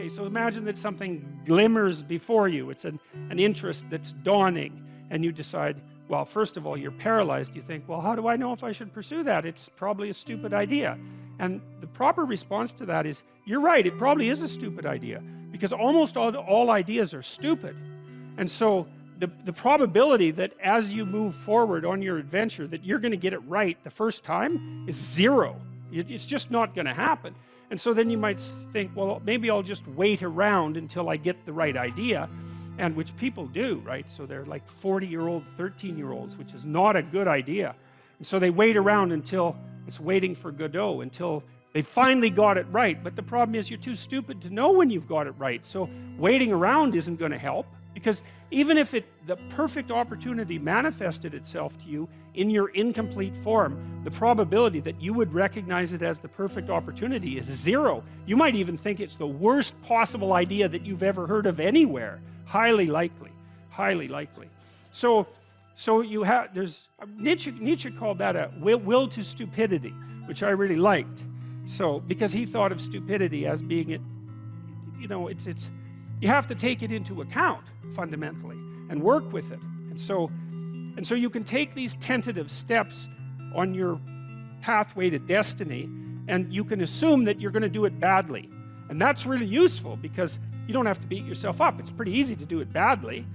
okay, so imagine that something glimmers before you. It's an interest that's dawning, and you decide, well, first of all, you're paralyzed. You think, well, how do I know if I should pursue that? It's probably a stupid idea. And the proper response to that is, you're right, it probably is a stupid idea, because almost all ideas are stupid. And so the probability that as you move forward on your adventure that you're going to get it right the first time is 0. It's just not going to happen. And so then you might think, well, maybe I'll just wait around until I get the right idea, and which people do, right? So they're like 40-year-old, 13-year-olds, which is not a good idea. And so they wait around until it's waiting for Godot, until they finally got it right. But the problem is you're too stupid to know when you've got it right. So waiting around isn't going to help, because even if the perfect opportunity manifested itself to you in your incomplete form, the probability that you would recognize it as the perfect opportunity is 0. You might even think it's the worst possible idea that you've ever heard of anywhere. Highly likely, highly likely. So you have, Nietzsche called that a will to stupidity, which I really liked. So, because he thought of stupidity as being you have to take it into account fundamentally and work with it. And so you can take these tentative steps on your pathway to destiny, and you can assume that you're going to do it badly. And that's really useful, because you don't have to beat yourself up. It's pretty easy to do it badly.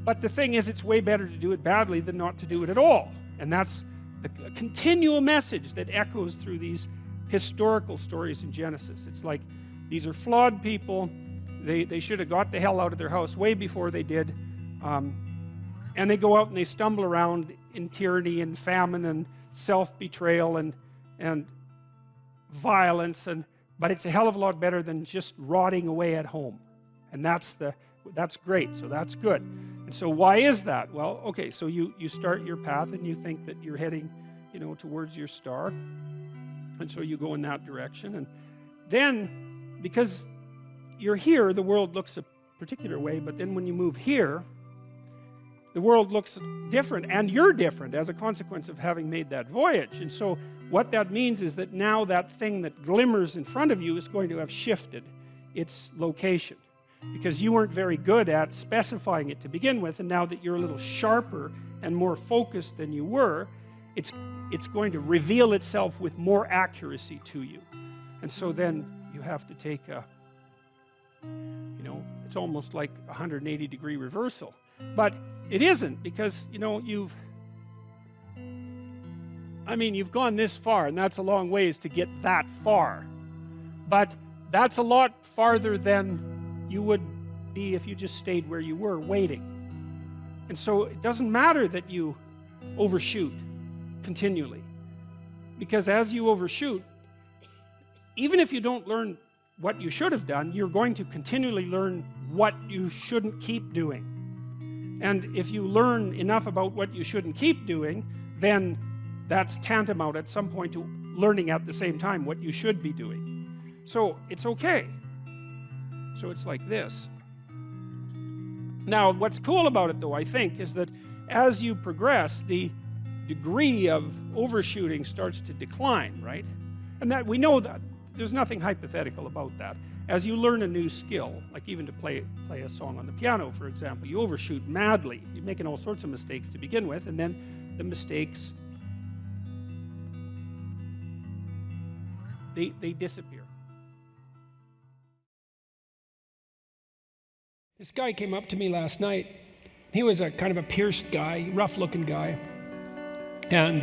But the thing is, it's way better to do it badly than not to do it at all. And that's the continual message that echoes through these historical stories in Genesis. It's like, these are flawed people. They should have got the hell out of their house way before they did. And they go out and they stumble around in tyranny and famine and self-betrayal and violence, but it's a hell of a lot better than just rotting away at home. And that's great, so that's good. And so why is that? Well, okay, so you start your path and you think that you're heading, towards your star. And so you go in that direction. And then, because you're here, the world looks a particular way, but then when you move here, the world looks different, and you're different as a consequence of having made that voyage. And so what that means is that now that thing that glimmers in front of you is going to have shifted its location, because you weren't very good at specifying it to begin with, and now that you're a little sharper and more focused than you were, it's going to reveal itself with more accuracy to you. And so then you have to take it's almost like a 180-degree reversal. But it isn't, because, you've gone this far, and that's a long ways to get that far. But that's a lot farther than you would be if you just stayed where you were, waiting. And so it doesn't matter that you overshoot continually, because as you overshoot, even if you don't learn what you should have done, you're going to continually learn what you shouldn't keep doing. And if you learn enough about what you shouldn't keep doing, then that's tantamount at some point to learning at the same time what you should be doing. So it's okay. So it's like this. Now, what's cool about it, though, I think, is that as you progress, the degree of overshooting starts to decline, right? And that we know that. There's nothing hypothetical about that. As you learn a new skill, like even to play a song on the piano, for example, you overshoot madly. You're making all sorts of mistakes to begin with, and then the mistakes, they disappear. This guy came up to me last night. He was a kind of a pierced guy, rough-looking guy, and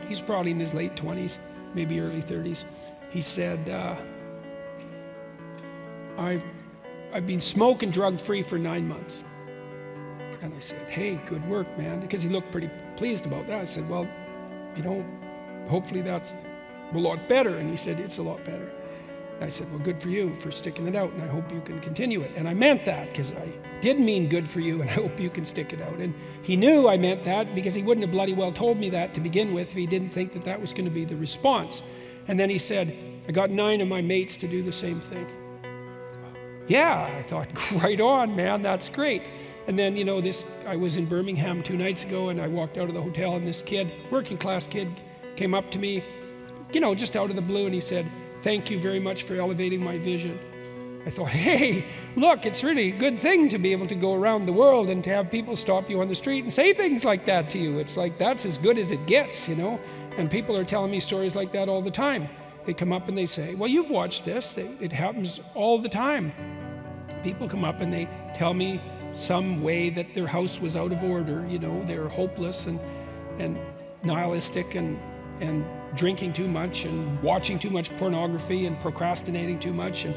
he's probably in his late 20s, maybe early 30s. He said, I've been smoking drug-free for 9 months. And I said, hey, good work, man, because he looked pretty pleased about that. I said, well, hopefully that's a lot better. And he said, it's a lot better. And I said, well, good for you for sticking it out, and I hope you can continue it. And I meant that, because I did mean good for you, and I hope you can stick it out. And he knew I meant that, because he wouldn't have bloody well told me that to begin with if he didn't think that was going to be the response. And then he said, I got 9 of my mates to do the same thing. Yeah, I thought, right on, man, that's great. And then, I was in Birmingham 2 nights ago, and I walked out of the hotel, and this kid, working class kid, came up to me, just out of the blue, and he said, thank you very much for elevating my vision. I thought, hey, look, it's really a good thing to be able to go around the world and to have people stop you on the street and say things like that to you. It's like, that's as good as it gets, you know? And people are telling me stories like that all the time. They come up and they say, well, you've watched this. It happens all the time. People come up and they tell me some way that their house was out of order, you know, they're hopeless and nihilistic and drinking too much and watching too much pornography and procrastinating too much and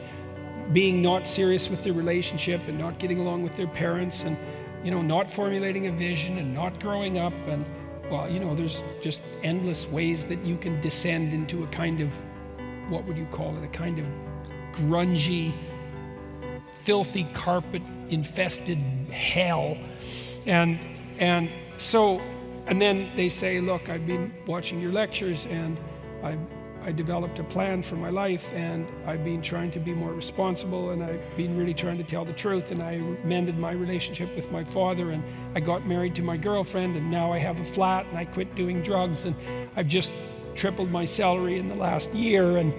being not serious with their relationship and not getting along with their parents and, you know, not formulating a vision and not growing up. And, well, you know, there's just endless ways that you can descend into a kind of, what would you call it, a kind of grungy, filthy carpet infested hell. And then they say, look, I've been watching your lectures and I developed a plan for my life, and I've been trying to be more responsible, and I've been really trying to tell the truth, and I mended my relationship with my father, and I got married to my girlfriend, and now I have a flat, and I quit doing drugs, and I've just tripled my salary in the last year, and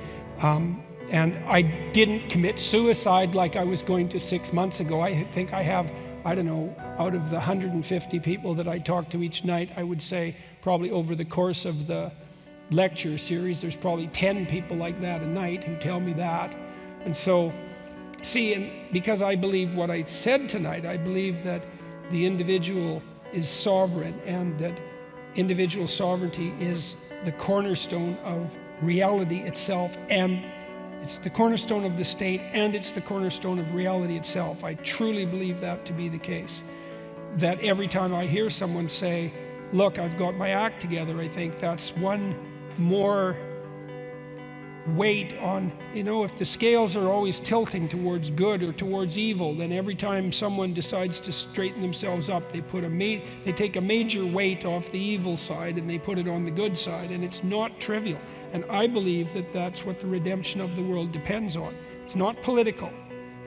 I didn't commit suicide like I was going to 6 months ago. I think I have, I don't know, out of the 150 people that I talk to each night, I would say probably over the course of the lecture series, there's probably 10 people like that a night who tell me that. And so, see, and because I believe what I said tonight, I believe that the individual is sovereign, and that individual sovereignty is the cornerstone of reality itself, and it's the cornerstone of the state, and it's the cornerstone of reality itself. I truly believe that to be the case. That every time I hear someone say, look, I've got my act together, I think that's one more weight on, you know, if the scales are always tilting towards good or towards evil, then every time someone decides to straighten themselves up, they take a major weight off the evil side and they put it on the good side, and it's not trivial. And I believe that that's what the redemption of the world depends on. It's not political.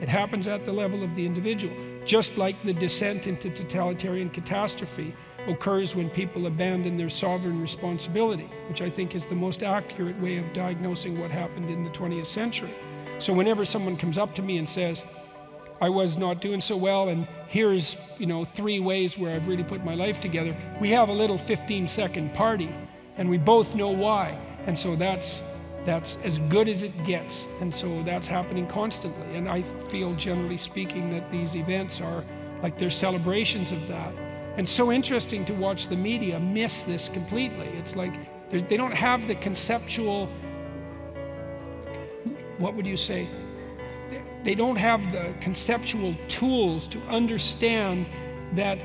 It happens at the level of the individual. Just like the descent into totalitarian catastrophe occurs when people abandon their sovereign responsibility, which I think is the most accurate way of diagnosing what happened in the 20th century. So whenever someone comes up to me and says, I was not doing so well, and here's, you know, 3 ways where I've really put my life together, we have a little 15-second party, and we both know why. And so that's as good as it gets. And so that's happening constantly. And I feel, generally speaking, that these events are like they're celebrations of that. And so interesting to watch the media miss this completely. It's like they don't have the conceptual, what would you say? They don't have the conceptual tools to understand that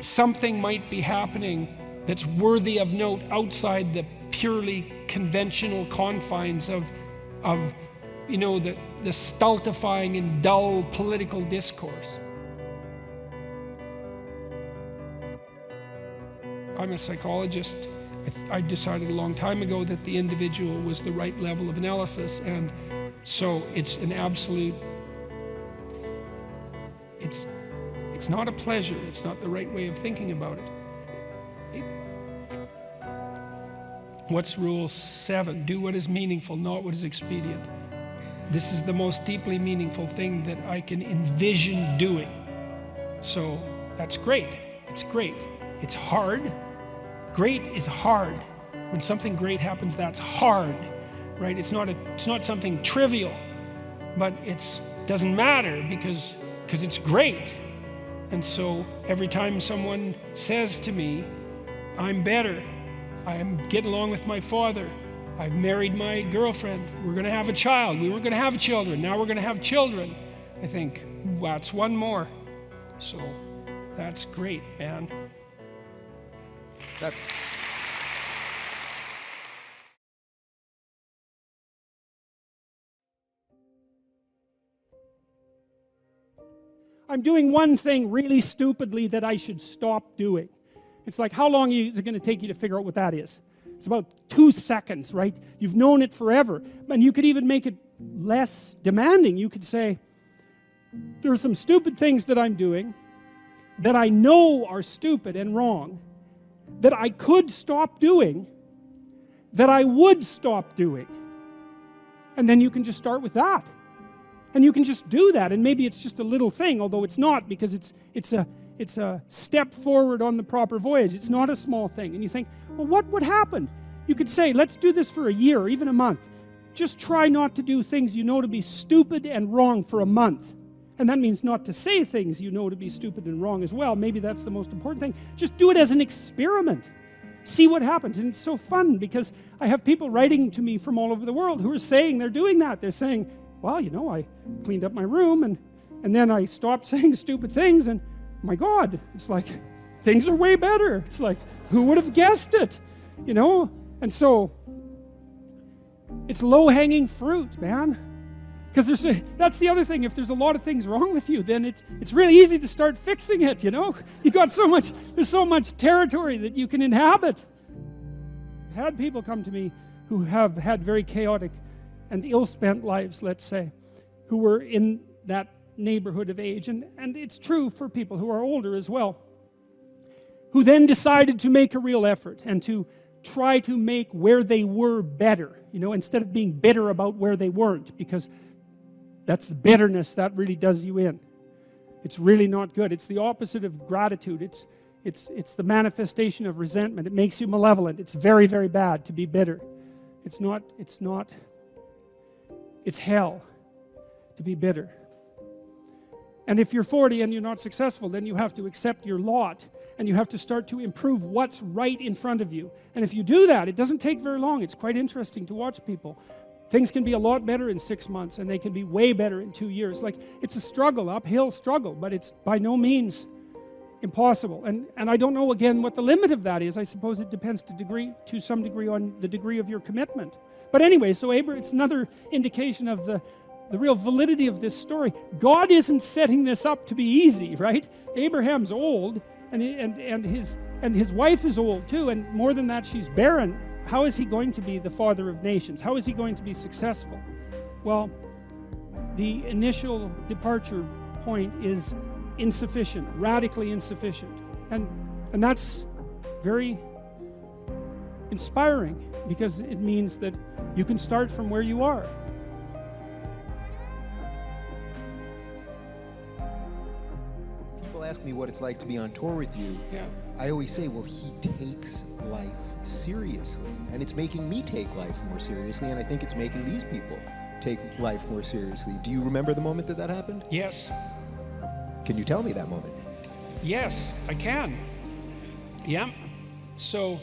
something might be happening that's worthy of note outside the purely conventional confines of you know, the stultifying and dull political discourse. I'm a psychologist. I decided a long time ago that the individual was the right level of analysis, and so it's an absolute, it's not a pleasure, it's not the right way of thinking about it. What's rule 7? Do what is meaningful, not what is expedient. This is the most deeply meaningful thing that I can envision doing. So that's great. It's great. It's hard. Great is hard. When something great happens, that's hard, right? It's not something trivial, but it doesn't matter because it's great. And so every time someone says to me, I'm better, I'm getting along with my father, I've married my girlfriend, we're going to have a child, we weren't going to have children, now we're going to have children, I think, that's one more. So that's great, man. I'm doing one thing really stupidly that I should stop doing. It's like, how long is it going to take you to figure out what that is? It's about 2 seconds, right? You've known it forever. And you could even make it less demanding. You could say, there are some stupid things that I'm doing that I know are stupid and wrong, that I could stop doing, that I would stop doing. And then you can just start with that. And you can just do that, and maybe it's just a little thing, although it's not, because it's a step forward on the proper voyage. It's not a small thing. And you think, well, what would happen? You could say, let's do this for a year or even a month. Just try not to do things you know to be stupid and wrong for a month. And that means not to say things you know to be stupid and wrong as well. Maybe that's the most important thing. Just do it as an experiment. See what happens. And it's so fun, because I have people writing to me from all over the world who are saying they're doing that. They're saying, well, you know, I cleaned up my room and then I stopped saying stupid things, and my God, it's like things are way better. It's like, who would have guessed it? You know? And so it's low-hanging fruit, man. Because that's the other thing. If there's a lot of things wrong with you, then it's really easy to start fixing it, you know? There's so much territory that you can inhabit. I've had people come to me who have had very chaotic and ill-spent lives, let's say, who were in that neighborhood of age, and it's true for people who are older as well, who then decided to make a real effort and to try to make where they were better, you know, instead of being bitter about where they weren't, because that's the bitterness that really does you in. It's really not good. It's the opposite of gratitude. It's the manifestation of resentment. It makes you malevolent. It's very, very bad to be bitter. It's hell to be bitter. And if you're 40 and you're not successful, then you have to accept your lot, and you have to start to improve what's right in front of you. And if you do that, it doesn't take very long. It's quite interesting to watch people. Things can be a lot better in 6 months, and they can be way better in 2 years. Like, it's a struggle, uphill struggle, but it's by no means impossible. And I don't know, again, what the limit of that is. I suppose it depends to some degree on the degree of your commitment. But anyway, so it's another indication of the real validity of this story. God isn't setting this up to be easy, right? Abraham's old, and his wife is old too, and more than that, she's barren. How is he going to be the father of nations? How is he going to be successful? Well, the initial departure point is insufficient, radically insufficient. And that's very inspiring, because it means that you can start from where you are. People ask me what it's like to be on tour with you. Yeah. I always say, well, he takes life seriously, and it's making me take life more seriously, and I think it's making these people take life more seriously. Do you remember the moment that happened? Yes. Can you tell me that moment? Yes, I can. Yeah. So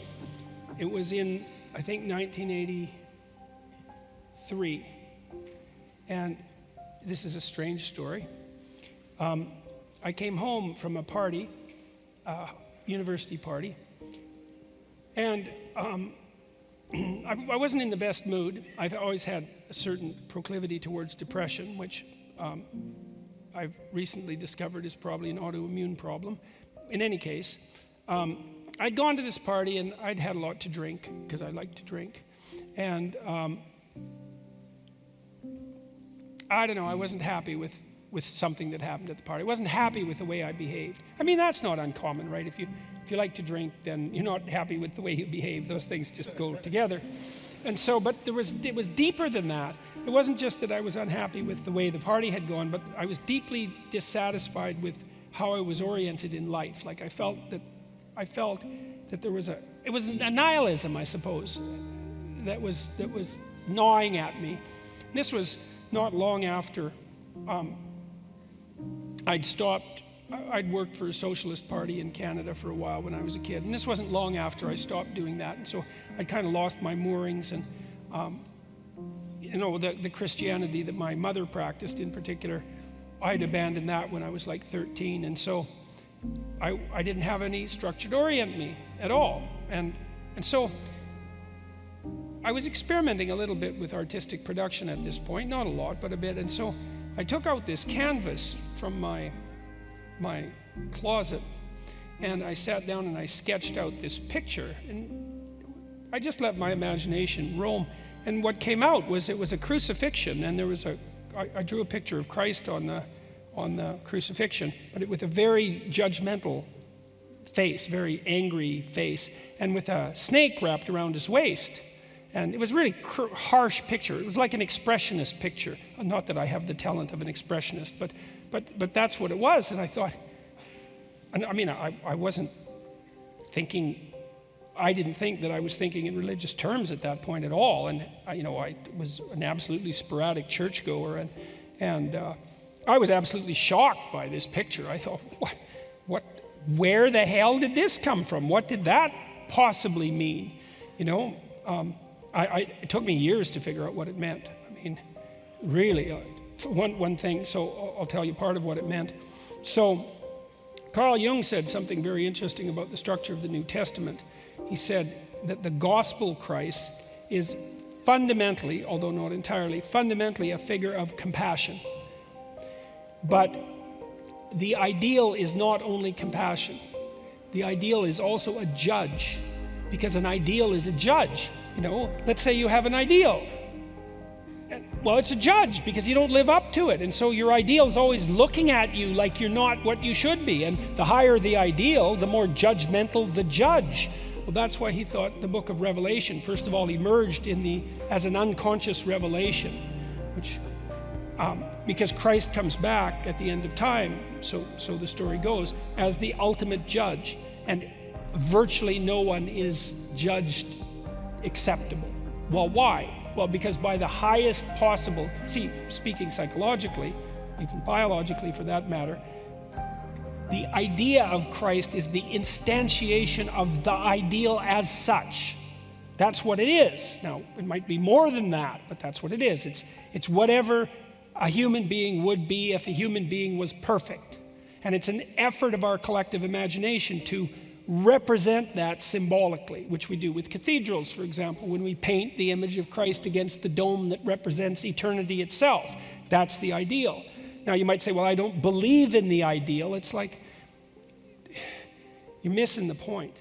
it was in, I think, 1983. And this is a strange story. I came home from a party, university party, and I wasn't in the best mood. I've always had a certain proclivity towards depression, which I've recently discovered is probably an autoimmune problem. In any case, I'd gone to this party and I'd had a lot to drink, because I like to drink. And I don't know, I wasn't happy with something that happened at the party. I wasn't happy with the way I behaved. I mean, that's not uncommon, right? If you like to drink, then you're not happy with the way you behave. Those things just go together. And so, but it was deeper than that. It wasn't just that I was unhappy with the way the party had gone, but I was deeply dissatisfied with how I was oriented in life. Like, I felt that there was it was a nihilism, I suppose, that was gnawing at me. This was not long after I'd worked for a socialist party in Canada for a while when I was a kid, and this wasn't long after I stopped doing that, and so I kind of lost my moorings, and the Christianity that my mother practiced in particular, I'd abandoned that when I was like 13, and so I didn't have any structure to orient me at all, and so I was experimenting a little bit with artistic production at this point, not a lot, but a bit, and so I took out this canvas from my closet, and I sat down and I sketched out this picture, and I just let my imagination roam, and what came out was it was a crucifixion, and I drew a picture of Christ on the crucifixion, but with a very judgmental face, very angry face, and with a snake wrapped around his waist. And it was a really harsh picture. It was like an expressionist picture. Not that I have the talent of an expressionist, but that's what it was. And I thought, I mean, I wasn't thinking, I didn't think that I was thinking in religious terms at that point at all. And I was an absolutely sporadic churchgoer, and I was absolutely shocked by this picture. I thought, where the hell did this come from? What did that possibly mean? It took me years to figure out what it meant. I mean, really, one thing, so I'll tell you part of what it meant. So Carl Jung said something very interesting about the structure of the New Testament. He said that the gospel Christ is fundamentally, although not entirely, fundamentally a figure of compassion. But the ideal is not only compassion. The ideal is also a judge, because an ideal is a judge. Let's say you have an ideal. Well, it's a judge because you don't live up to it. And so your ideal is always looking at you like you're not what you should be. And the higher the ideal, the more judgmental the judge. Well, that's why he thought the book of Revelation, first of all, emerged as an unconscious revelation, because Christ comes back at the end of time, so the story goes, as the ultimate judge. And virtually no one is judged acceptable. Well, why? Well, because by the highest possible, speaking psychologically, even biologically for that matter, the idea of Christ is the instantiation of the ideal as such. That's what it is. Now, it might be more than that, but that's what it is. It's whatever a human being would be if a human being was perfect. And it's an effort of our collective imagination to represent that symbolically, which we do with cathedrals, for example, when we paint the image of Christ against the dome that represents eternity itself. That's the ideal. Now you might say, well, I don't believe in the ideal. It's like, you're missing the point.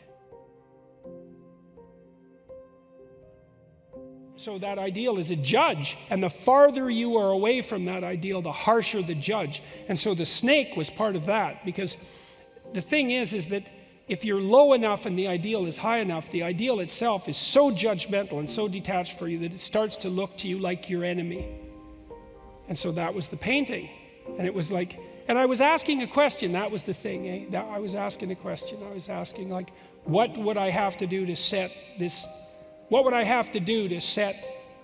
So that ideal is a judge, and the farther you are away from that ideal, the harsher the judge. And so the snake was part of that, because the thing is that if you're low enough and the ideal is high enough, the ideal itself is so judgmental and so detached for you that it starts to look to you like your enemy. And so that was the painting. And it was like, and I was asking a question, that was the thing, I was asking a question. I was asking, like, what would I have to do to set this, what would I have to do to set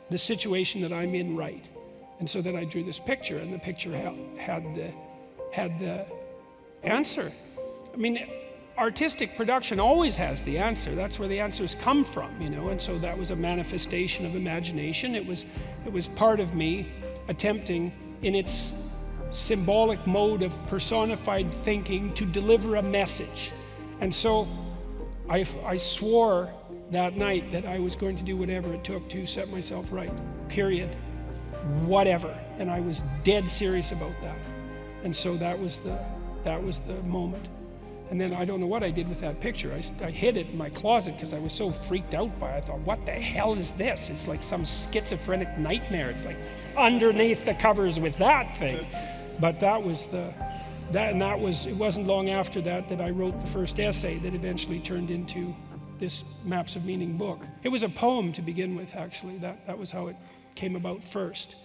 the situation that I'm in right? And so then I drew this picture, and the picture had the answer. I mean, artistic production always has the answer. That's where the answers come from, and so that was a manifestation of imagination. It was part of me attempting in its symbolic mode of personified thinking to deliver a message. And so I swore that night that I was going to do whatever it took to set myself right, period, whatever. And I was dead serious about that. And so that was the moment. And then I don't know what I did with that picture. I hid it in my closet because I was so freaked out by it. I thought, what the hell is this? It's like some schizophrenic nightmare. It's like underneath the covers with that thing. But it wasn't long after that I wrote the first essay that eventually turned into this Maps of Meaning book. It was a poem to begin with, actually. That was how it came about first.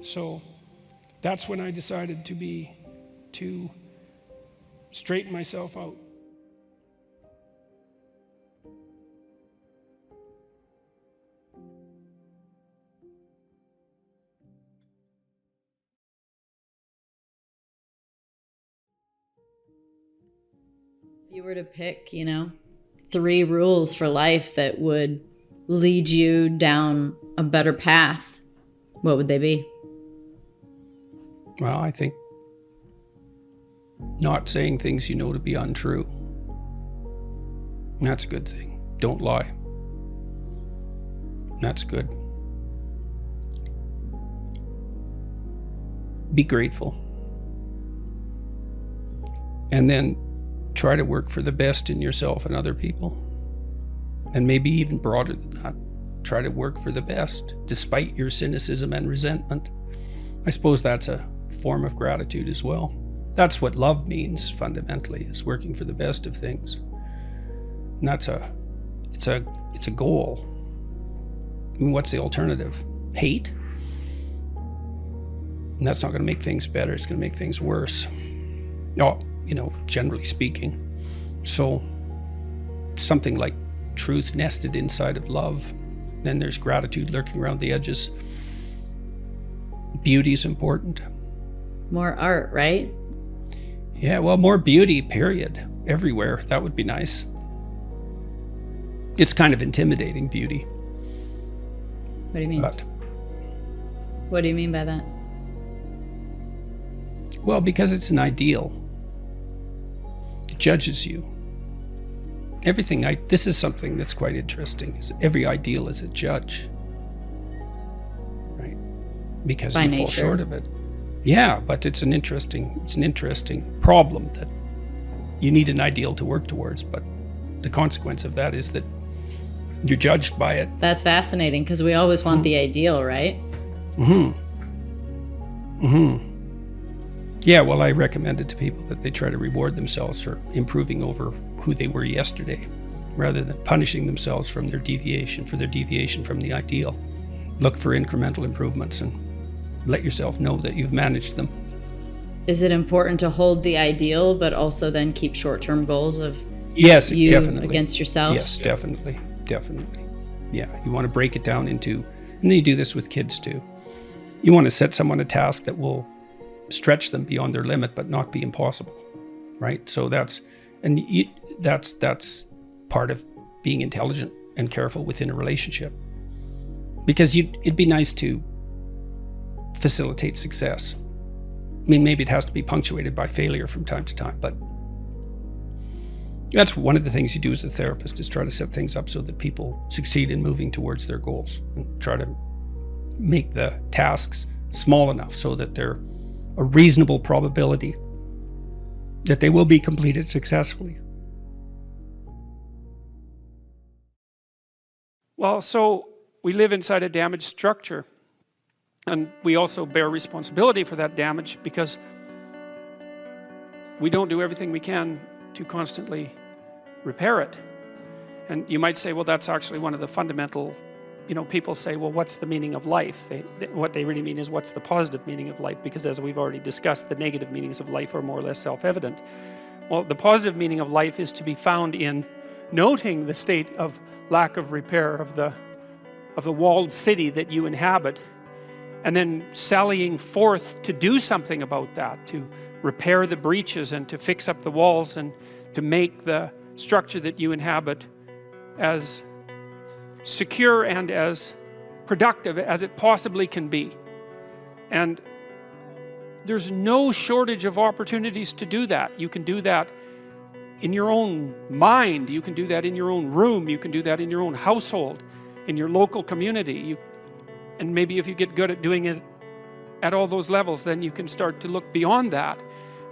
So that's when I decided to straighten myself out. If you were to pick, 3 rules for life that would lead you down a better path, what would they be? Well, I think not saying things you know to be untrue. That's a good thing. Don't lie. That's good. Be grateful. And then try to work for the best in yourself and other people. And maybe even broader than that. Try to work for the best, despite your cynicism and resentment. I suppose that's a form of gratitude as well. That's what love means fundamentally, is working for the best of things. And it's a goal. mean, what's the alternative? Hate? And that's not going to make things better. It's going to make things worse. Oh, generally speaking. So something like truth nested inside of love. Then there's gratitude lurking around the edges. Beauty is important. More art, right? Yeah, well, more beauty, period. Everywhere. That would be nice. It's kind of intimidating, beauty. What do you mean? But, what do you mean by that? well, because it's an ideal. It judges you. This is something that's quite interesting, is every ideal is a judge. Right? Because by you nature. fall short of it. Yeah, but it's an interesting problem that you need an ideal to work towards, but the consequence of that is that you're judged by it. That's fascinating, because we always want the ideal, right? Yeah, well, I recommend it to people that they try to reward themselves for improving over who they were yesterday, rather than punishing themselves for their deviation from the ideal. Look for incremental improvements and let yourself know that you've managed them. Is it important to hold the ideal, but also then keep short-term goals of yes, you definitely. Against yourself? Yes, definitely. Yeah, you want to break it down into, and you do this with kids too. You want to set someone a task that will stretch them beyond their limit, but not be impossible, right? So that's part of being intelligent and careful within a relationship, because it'd be nice to facilitate success. I mean, maybe it has to be punctuated by failure from time to time, but that's one of the things you do as a therapist, is try to set things up so that people succeed in moving towards their goals, and try to make the tasks small enough so that they're a reasonable probability that they will be completed successfully. Well, so we live inside a damaged structure, and we also bear responsibility for that damage, because we don't do everything we can to constantly repair it. And you might say, well, that's actually one of the fundamental, people say, well, what's the meaning of life? What they really mean is, what's the positive meaning of life? Because as we've already discussed, the negative meanings of life are more or less self-evident. Well, the positive meaning of life is to be found in noting the state of lack of repair of the walled city that you inhabit, and then sallying forth to do something about that, to repair the breaches and to fix up the walls and to make the structure that you inhabit as secure and as productive as it possibly can be. And there's no shortage of opportunities to do that. You can do that in your own mind. You can do that in your own room. You can do that in your own household, in your local community. And maybe if you get good at doing it at all those levels, then you can start to look beyond that.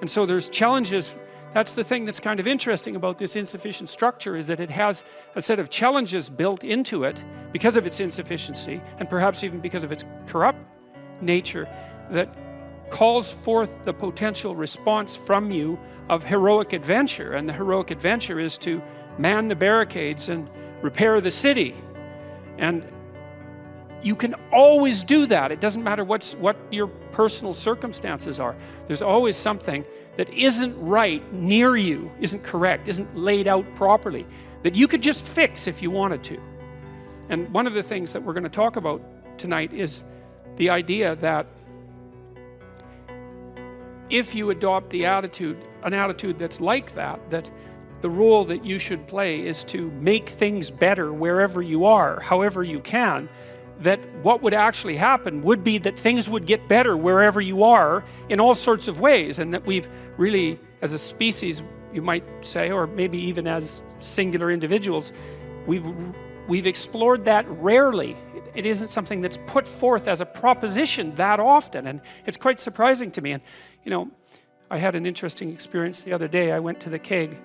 And so there's challenges. That's the thing that's kind of interesting about this insufficient structure, is that it has a set of challenges built into it because of its insufficiency, and perhaps even because of its corrupt nature, that calls forth the potential response from you of heroic adventure. And the heroic adventure is to man the barricades and repair the city. And you can always do that. It doesn't matter what your personal circumstances are. There's always something that isn't right near you, isn't correct, isn't laid out properly, that you could just fix if you wanted to. And one of the things that we're going to talk about tonight is the idea that if you adopt an attitude that's like that, that the role that you should play is to make things better wherever you are, however you can, that what would actually happen would be that things would get better wherever you are in all sorts of ways. And that we've really, as a species, you might say, or maybe even as singular individuals, we've explored that rarely. It isn't something that's put forth as a proposition that often, and it's quite surprising to me. And I had an interesting experience the other day. I went to the keg.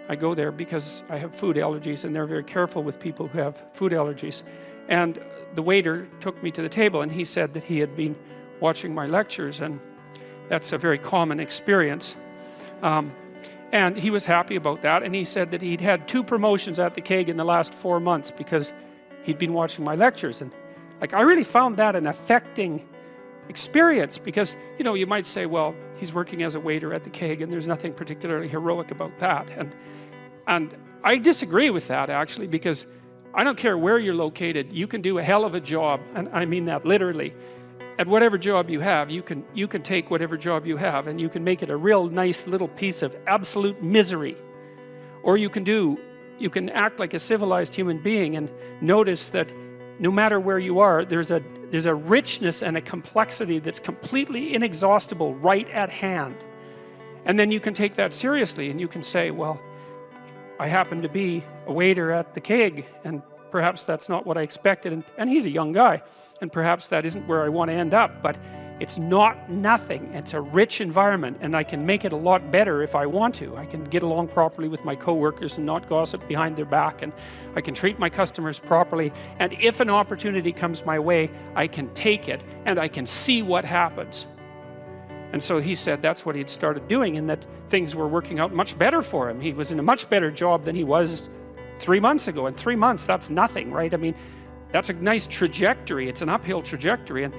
I go there because I have food allergies, and they're very careful with people who have food allergies. And the waiter took me to the table, and he said that he had been watching my lectures, and that's a very common experience. And he was happy about that, and he said that he'd had 2 promotions at the keg in the last 4 months because he'd been watching my lectures. And like, I really found that an affecting experience, because, you know, you might say, well, he's working as a waiter at the Keg and there's nothing particularly heroic about that. And I disagree with that, actually, because I don't care where you're located, you can do a hell of a job, and I mean that literally. At whatever job you have, you can take whatever job you have and you can make it a real nice little piece of absolute misery. Or you can act like a civilized human being and notice that no matter where you are, there's a richness and a complexity that's completely inexhaustible right at hand. And then you can take that seriously and you can say, well, I happen to be a waiter at the Keg, and perhaps that's not what I expected, and he's a young guy, and perhaps that isn't where I want to end up, but it's not nothing. It's a rich environment, and I can make it a lot better if I want to. I can get along properly with my coworkers and not gossip behind their back, and I can treat my customers properly, and if an opportunity comes my way, I can take it, and I can see what happens. And so he said that's what he'd started doing, and that things were working out much better for him. He was in a much better job than he was 3 months ago. And 3 months, that's nothing, right? I mean, that's a nice trajectory. It's an uphill trajectory, and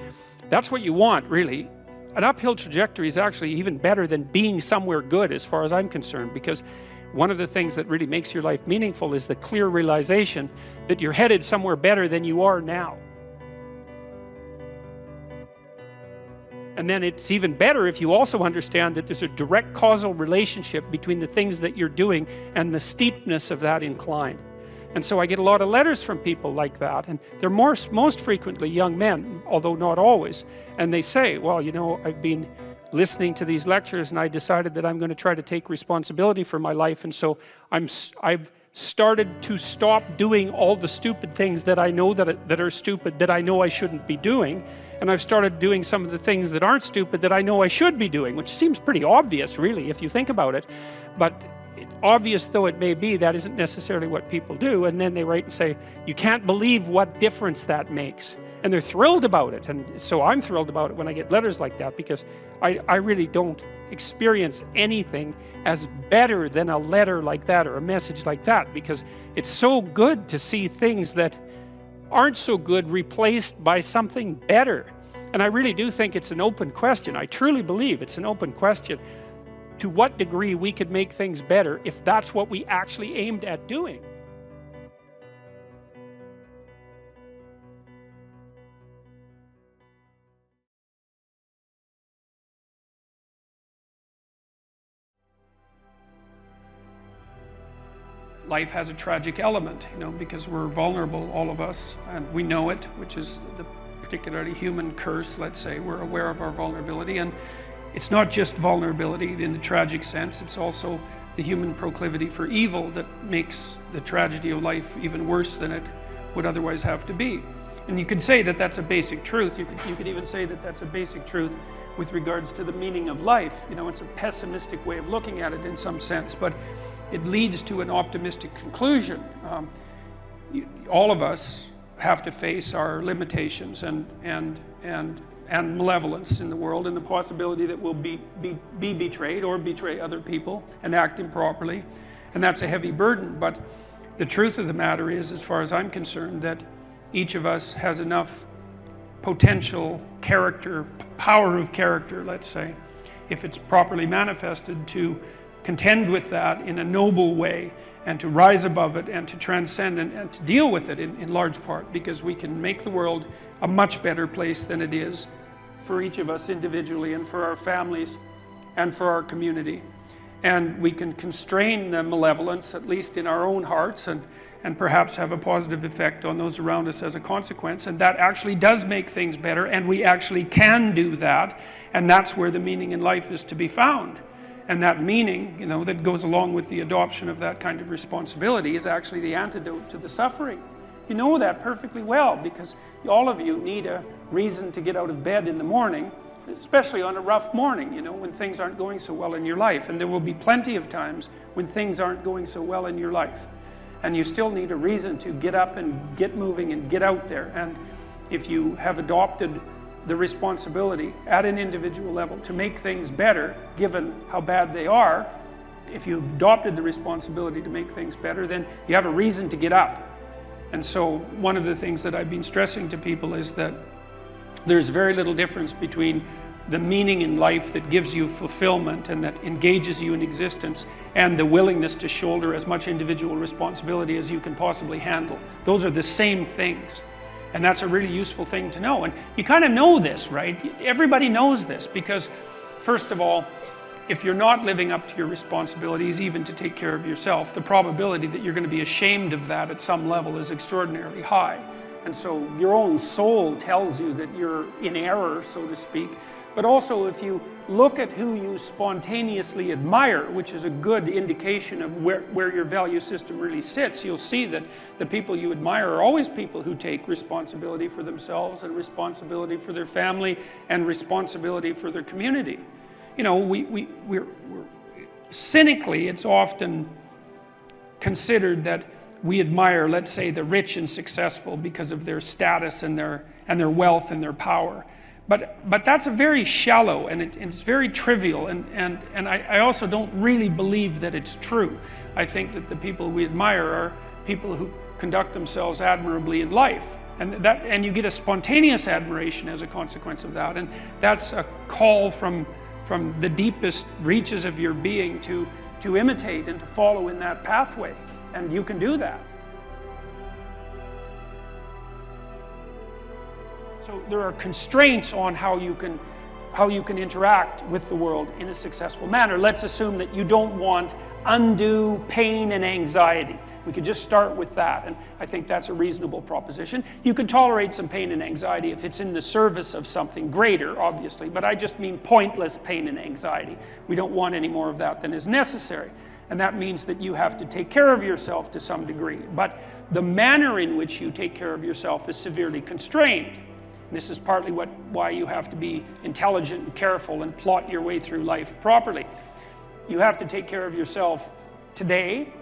that's what you want, really. An uphill trajectory is actually even better than being somewhere good, as far as I'm concerned, because one of the things that really makes your life meaningful is the clear realization that you're headed somewhere better than you are now. And then it's even better if you also understand that there's a direct causal relationship between the things that you're doing and the steepness of that incline. And so I get a lot of letters from people like that, and they're most frequently young men, although not always. And they say, well, you know, I've been listening to these lectures and I decided that I'm going to try to take responsibility for my life, and so I've started to stop doing all the stupid things that I know that are stupid, that I know I shouldn't be doing, and I've started doing some of the things that aren't stupid that I know I should be doing, which seems pretty obvious, really, if you think about it. But obvious though it may be, that isn't necessarily what people do. And then they write and say, you can't believe what difference that makes. And they're thrilled about it. And so I'm thrilled about it when I get letters like that, because I really don't experience anything as better than a letter like that or a message like that, because it's so good to see things that aren't so good replaced by something better. And I really do think it's an open question. I truly believe it's an open question to what degree we could make things better if that's what we actually aimed at doing. Life has a tragic element, you know, because we're vulnerable, all of us, and we know it, which is the particularly human curse, let's say. We're aware of our vulnerability, and it's not just vulnerability in the tragic sense, it's also the human proclivity for evil that makes the tragedy of life even worse than it would otherwise have to be. And you could say that that's a basic truth. You could even say that that's a basic truth with regards to the meaning of life. You know, it's a pessimistic way of looking at it in some sense, but it leads to an optimistic conclusion. All of us have to face our limitations and malevolence in the world, and the possibility that we'll be betrayed or betray other people and act improperly, and that's a heavy burden. But the truth of the matter is, as far as I'm concerned, that each of us has enough potential character, power of character, let's say, if it's properly manifested, to contend with that in a noble way, and to rise above it, and to transcend and to deal with it in large part, because we can make the world a much better place than it is for each of us individually, and for our families, and for our community. And we can constrain the malevolence, at least in our own hearts, and perhaps have a positive effect on those around us as a consequence. And that actually does make things better, and we actually can do that, and that's where the meaning in life is to be found. And that meaning, you know, that goes along with the adoption of that kind of responsibility is actually the antidote to the suffering. You know that perfectly well, because all of you need a reason to get out of bed in the morning, especially on a rough morning, you know, when things aren't going so well in your life. And there will be plenty of times when things aren't going so well in your life. And you still need a reason to get up and get moving and get out there. And if you have adopted the responsibility at an individual level to make things better, given how bad they are, if you've adopted the responsibility to make things better, then you have a reason to get up. And so one of the things that I've been stressing to people is that there's very little difference between the meaning in life that gives you fulfillment and that engages you in existence, and the willingness to shoulder as much individual responsibility as you can possibly handle. Those are the same things. And that's a really useful thing to know. And you kind of know this, right? Everybody knows this, because first of all, if you're not living up to your responsibilities, even to take care of yourself, the probability that you're going to be ashamed of that at some level is extraordinarily high. And so your own soul tells you that you're in error, so to speak. But also, if you look at who you spontaneously admire, which is a good indication of where your value system really sits, you'll see that the people you admire are always people who take responsibility for themselves and responsibility for their family and responsibility for their community. You know, we're cynically, it's often considered that we admire, let's say, the rich and successful because of their status and their wealth and their power. But that's a very shallow, and it's very trivial, and I also don't really believe that it's true. I think that the people we admire are people who conduct themselves admirably in life, and you get a spontaneous admiration as a consequence of that, and that's a call from the deepest reaches of your being to imitate and to follow in that pathway, and you can do that. So there are constraints on how you can interact with the world in a successful manner. Let's assume that you don't want undue pain and anxiety. We could just start with that, and I think that's a reasonable proposition. You could tolerate some pain and anxiety if it's in the service of something greater, obviously, but I just mean pointless pain and anxiety. We don't want any more of that than is necessary, and that means that you have to take care of yourself to some degree. But the manner in which you take care of yourself is severely constrained. This is partly why you have to be intelligent and careful and plot your way through life properly. You have to take care of yourself today,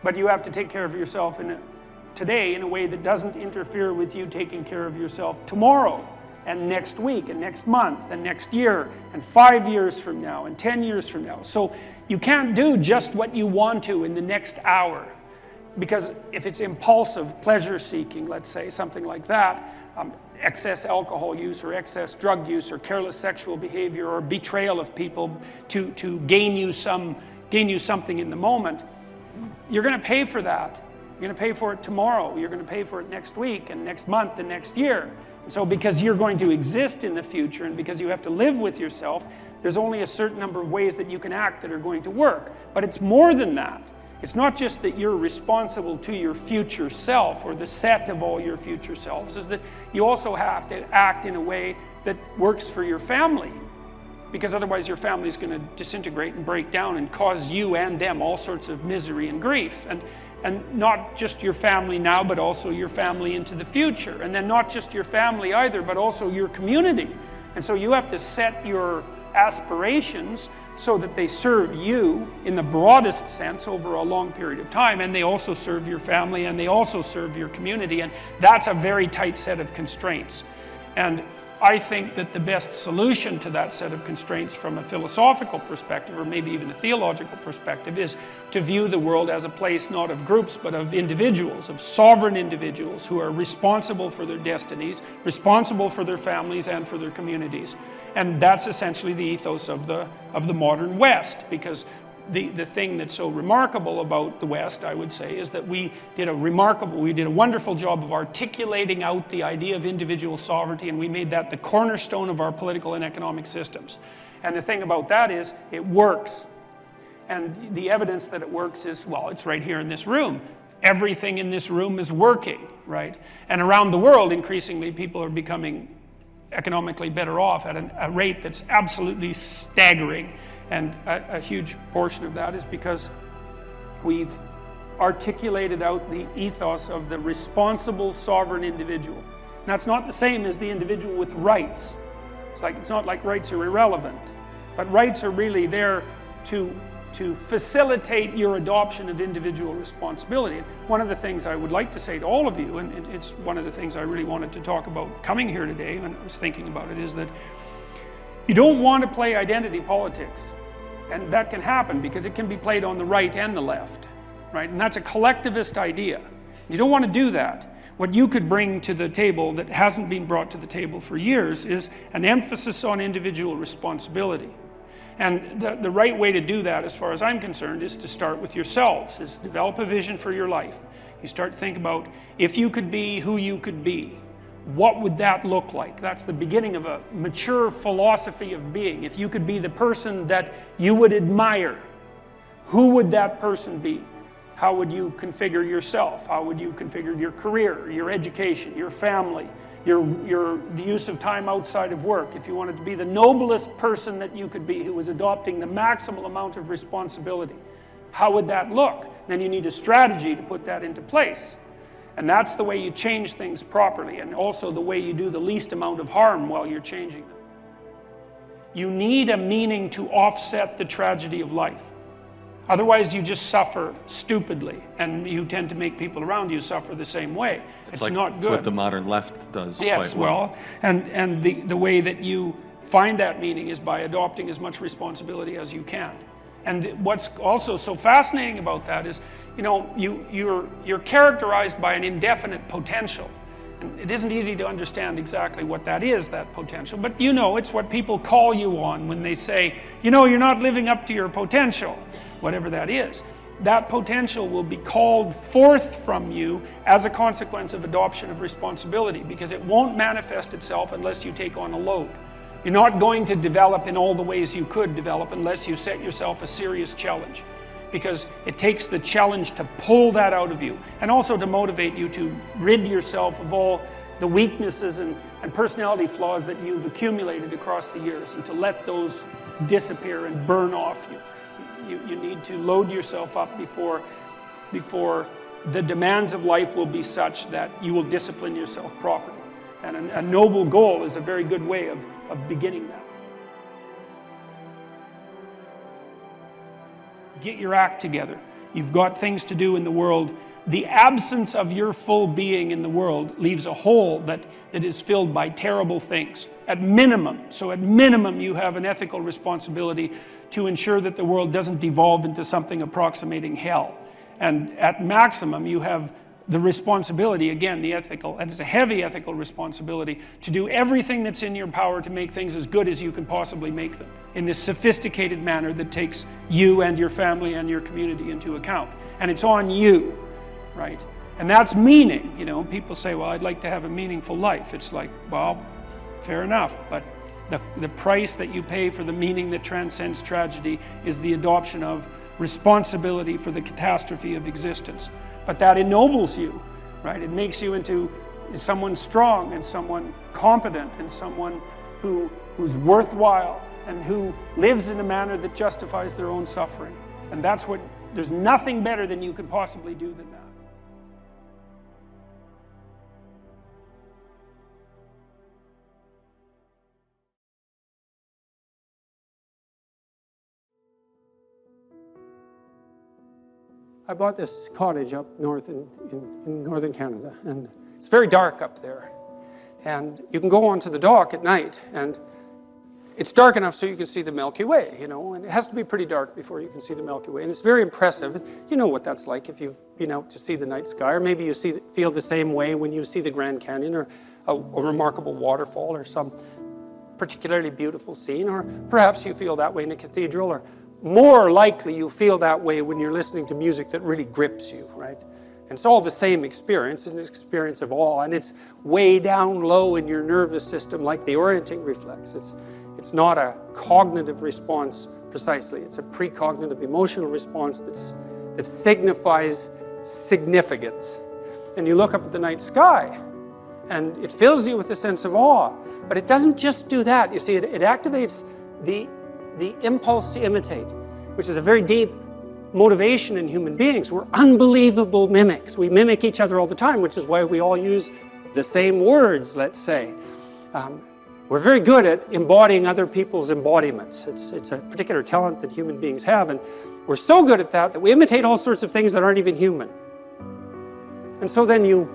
but you have to take care of yourself today in a way that doesn't interfere with you taking care of yourself tomorrow and next week and next month and next year and 5 years from now and 10 years from now. So you can't do just what you want to in the next hour, because if it's impulsive pleasure seeking, let's say, something like that, excess alcohol use or excess drug use or careless sexual behavior or betrayal of people to gain you something in the moment, you're going to pay for that. You're going to pay for it tomorrow. You're going to pay for it next week and next month and next year. And so because you're going to exist in the future and because you have to live with yourself, there's only a certain number of ways that you can act that are going to work. But it's more than that. It's not just that you're responsible to your future self or the set of all your future selves, is that you also have to act in a way that works for your family, because otherwise your family is going to disintegrate and break down and cause you and them all sorts of misery and grief. And not just your family now, but also your family into the future. And then not just your family either, but also your community. And so you have to set your aspirations so that they serve you in the broadest sense over a long period of time, and they also serve your family, and they also serve your community, and that's a very tight set of constraints. And I think that the best solution to that set of constraints from a philosophical perspective, or maybe even a theological perspective, is to view the world as a place not of groups, but of individuals, of sovereign individuals who are responsible for their destinies, responsible for their families and for their communities. And that's essentially the ethos of the modern West, because the thing that's so remarkable about the West, I would say, is that we did a wonderful job of articulating out the idea of individual sovereignty, and we made that the cornerstone of our political and economic systems. And the thing about that is, it works. And the evidence that it works is, well, it's right here in this room. Everything in this room is working, right? And around the world, increasingly, people are becoming economically better off at a rate that's absolutely staggering. And a huge portion of that is because we've articulated out the ethos of the responsible sovereign individual. And that's not the same as the individual with rights. It's not like rights are irrelevant, but rights are really there to facilitate your adoption of individual responsibility. And one of the things I would like to say to all of you, and it's one of the things I really wanted to talk about coming here today when I was thinking about it, is that you don't want to play identity politics. And that can happen because it can be played on the right and the left, right? And that's a collectivist idea. You don't want to do that. What you could bring to the table that hasn't been brought to the table for years is an emphasis on individual responsibility. And the right way to do that, as far as I'm concerned, is to start with yourselves, is develop a vision for your life. You start to think about, if you could be who you could be, what would that look like? That's the beginning of a mature philosophy of being. If you could be the person that you would admire, who would that person be? How would you configure yourself? How would you configure your career, your education, your family, the use of time outside of work? If you wanted to be the noblest person that you could be, who was adopting the maximal amount of responsibility, how would that look? Then you need a strategy to put that into place. And that's the way you change things properly, and also the way you do the least amount of harm while you're changing them. You need a meaning to offset the tragedy of life. Otherwise, you just suffer stupidly, and you tend to make people around you suffer the same way. It's like, not good. It's what the modern left does quite well. And the way that you find that meaning is by adopting as much responsibility as you can. And what's also so fascinating about that is, you know, you're characterized by an indefinite potential. And it isn't easy to understand exactly what that is, that potential, but you know, it's what people call you on when they say, you know, you're not living up to your potential, whatever that is. That potential will be called forth from you as a consequence of adoption of responsibility, because it won't manifest itself unless you take on a load. You're not going to develop in all the ways you could develop unless you set yourself a serious challenge, because it takes the challenge to pull that out of you, and also to motivate you to rid yourself of all the weaknesses and personality flaws that you've accumulated across the years, and to let those disappear and burn off you. You need to load yourself up before the demands of life will be such that you will discipline yourself properly. And a noble goal is a very good way of beginning that. Get your act together. You've got things to do in the world. The absence of your full being in the world leaves a hole that is filled by terrible things. At minimum, you have an ethical responsibility to ensure that the world doesn't devolve into something approximating hell. And at maximum, you have the responsibility, again, and it's a heavy ethical responsibility, to do everything that's in your power to make things as good as you can possibly make them, in this sophisticated manner that takes you and your family and your community into account. And it's on you, right? And that's meaning. You know, people say, well, I'd like to have a meaningful life. It's like, well, fair enough, but the price that you pay for the meaning that transcends tragedy is the adoption of responsibility for the catastrophe of existence. But that ennobles you, right? It makes you into someone strong and someone competent and someone who's worthwhile and who lives in a manner that justifies their own suffering. And there's nothing better than you could possibly do than that. I bought this cottage up north in northern Canada, and it's very dark up there. And you can go onto the dock at night, and it's dark enough so you can see the Milky Way, you know, and it has to be pretty dark before you can see the Milky Way. And it's very impressive. You know what that's like if you've been out to see the night sky, or maybe you feel the same way when you see the Grand Canyon, or a remarkable waterfall, or some particularly beautiful scene, or perhaps you feel that way in a cathedral, or more likely you feel that way when you're listening to music that really grips you, right? And it's all the same experience, it's an experience of awe, and it's way down low in your nervous system like the orienting reflex. It's not a cognitive response precisely, it's a precognitive emotional response that signifies significance. And you look up at the night sky, and it fills you with a sense of awe, but it doesn't just do that. You see, it activates the impulse to imitate, which is a very deep motivation in human beings. We're unbelievable mimics. We mimic each other all the time, which is why we all use the same words, let's say. We're very good at embodying other people's embodiments. It's a particular talent that human beings have, and we're so good at that we imitate all sorts of things that aren't even human. And so then you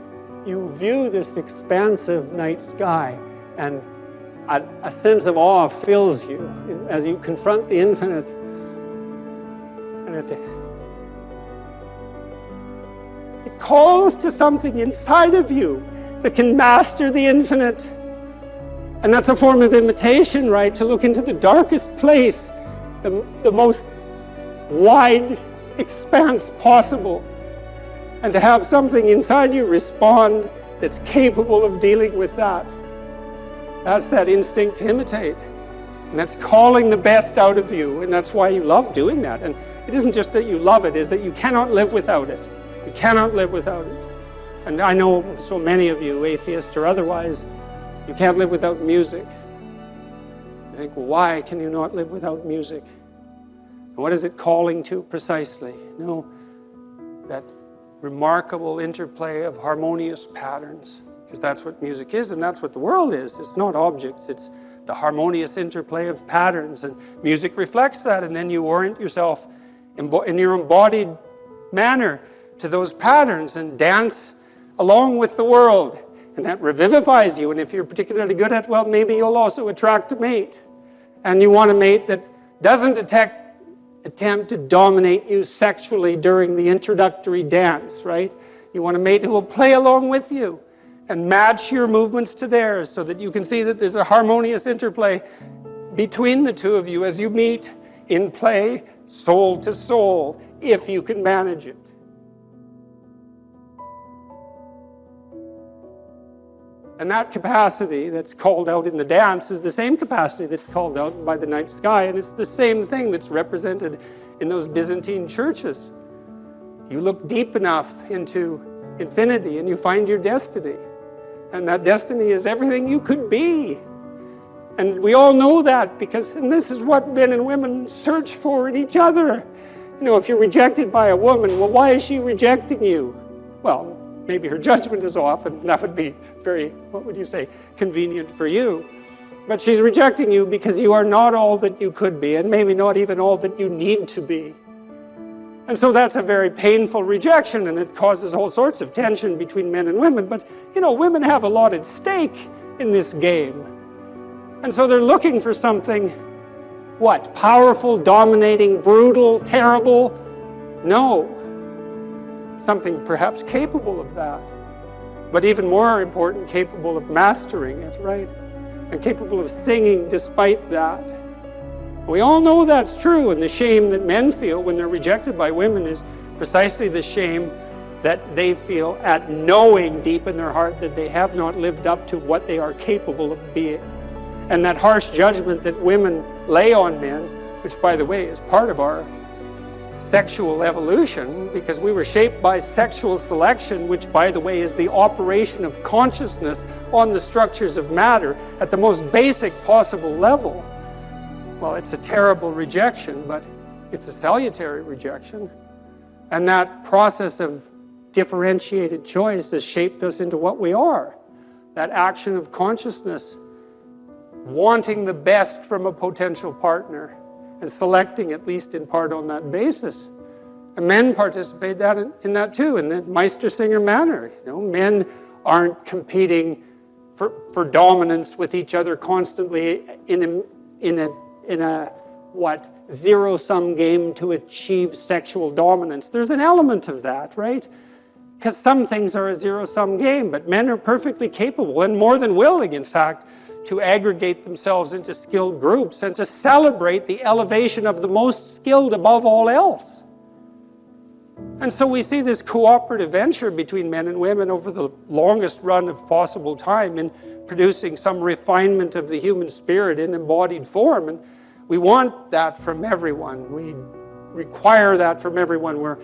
view this expansive night sky, and a sense of awe fills you as you confront the infinite. And it calls to something inside of you that can master the infinite. And that's a form of imitation, right? To look into the darkest place, the most wide expanse possible, and to have something inside you respond that's capable of dealing with that. That's that instinct to imitate. And that's calling the best out of you, and that's why you love doing that. And it isn't just that you love it, it's that you cannot live without it. You cannot live without it. And I know so many of you, atheists or otherwise, you can't live without music. You think, well, why can you not live without music? And what is it calling to precisely? You know, that remarkable interplay of harmonious patterns, because that's what music is, and that's what the world is. It's not objects, it's the harmonious interplay of patterns, and music reflects that, and then you orient yourself in your embodied manner to those patterns and dance along with the world, and that revivifies you. And if you're particularly good at, well, maybe you'll also attract a mate, and you want a mate that doesn't attempt to dominate you sexually during the introductory dance, right? You want a mate who will play along with you and match your movements to theirs, so that you can see that there's a harmonious interplay between the two of you as you meet in play, soul to soul, if you can manage it. And that capacity that's called out in the dance is the same capacity that's called out by the night sky, and it's the same thing that's represented in those Byzantine churches. You look deep enough into infinity and you find your destiny. And that destiny is everything you could be. And we all know that, and this is what men and women search for in each other. You know, if you're rejected by a woman, well, why is she rejecting you? Well, maybe her judgment is off, and that would be very, convenient for you. But she's rejecting you because you are not all that you could be, and maybe not even all that you need to be. And so that's a very painful rejection, and it causes all sorts of tension between men and women. But, you know, women have a lot at stake in this game. And so they're looking for something, what? Powerful, dominating, brutal, terrible? No. Something perhaps capable of that. But even more important, capable of mastering it, right? And capable of singing despite that. We all know that's true, and the shame that men feel when they're rejected by women is precisely the shame that they feel at knowing deep in their heart that they have not lived up to what they are capable of being. And that harsh judgment that women lay on men, which, by the way, is part of our sexual evolution, because we were shaped by sexual selection, which, by the way, is the operation of consciousness on the structures of matter at the most basic possible level. Well, it's a terrible rejection, but it's a salutary rejection. And that process of differentiated choice has shaped us into what we are. That action of consciousness, wanting the best from a potential partner and selecting, at least in part, on that basis. And men participate in that too, in the Meistersinger manner. You know, men aren't competing for dominance with each other constantly in a zero-sum game to achieve sexual dominance. There's an element of that, right? Because some things are a zero-sum game, but men are perfectly capable and more than willing, in fact, to aggregate themselves into skilled groups and to celebrate the elevation of the most skilled above all else. And so we see this cooperative venture between men and women over the longest run of possible time in producing some refinement of the human spirit in embodied form. And we want that from everyone. We require that from everyone. We're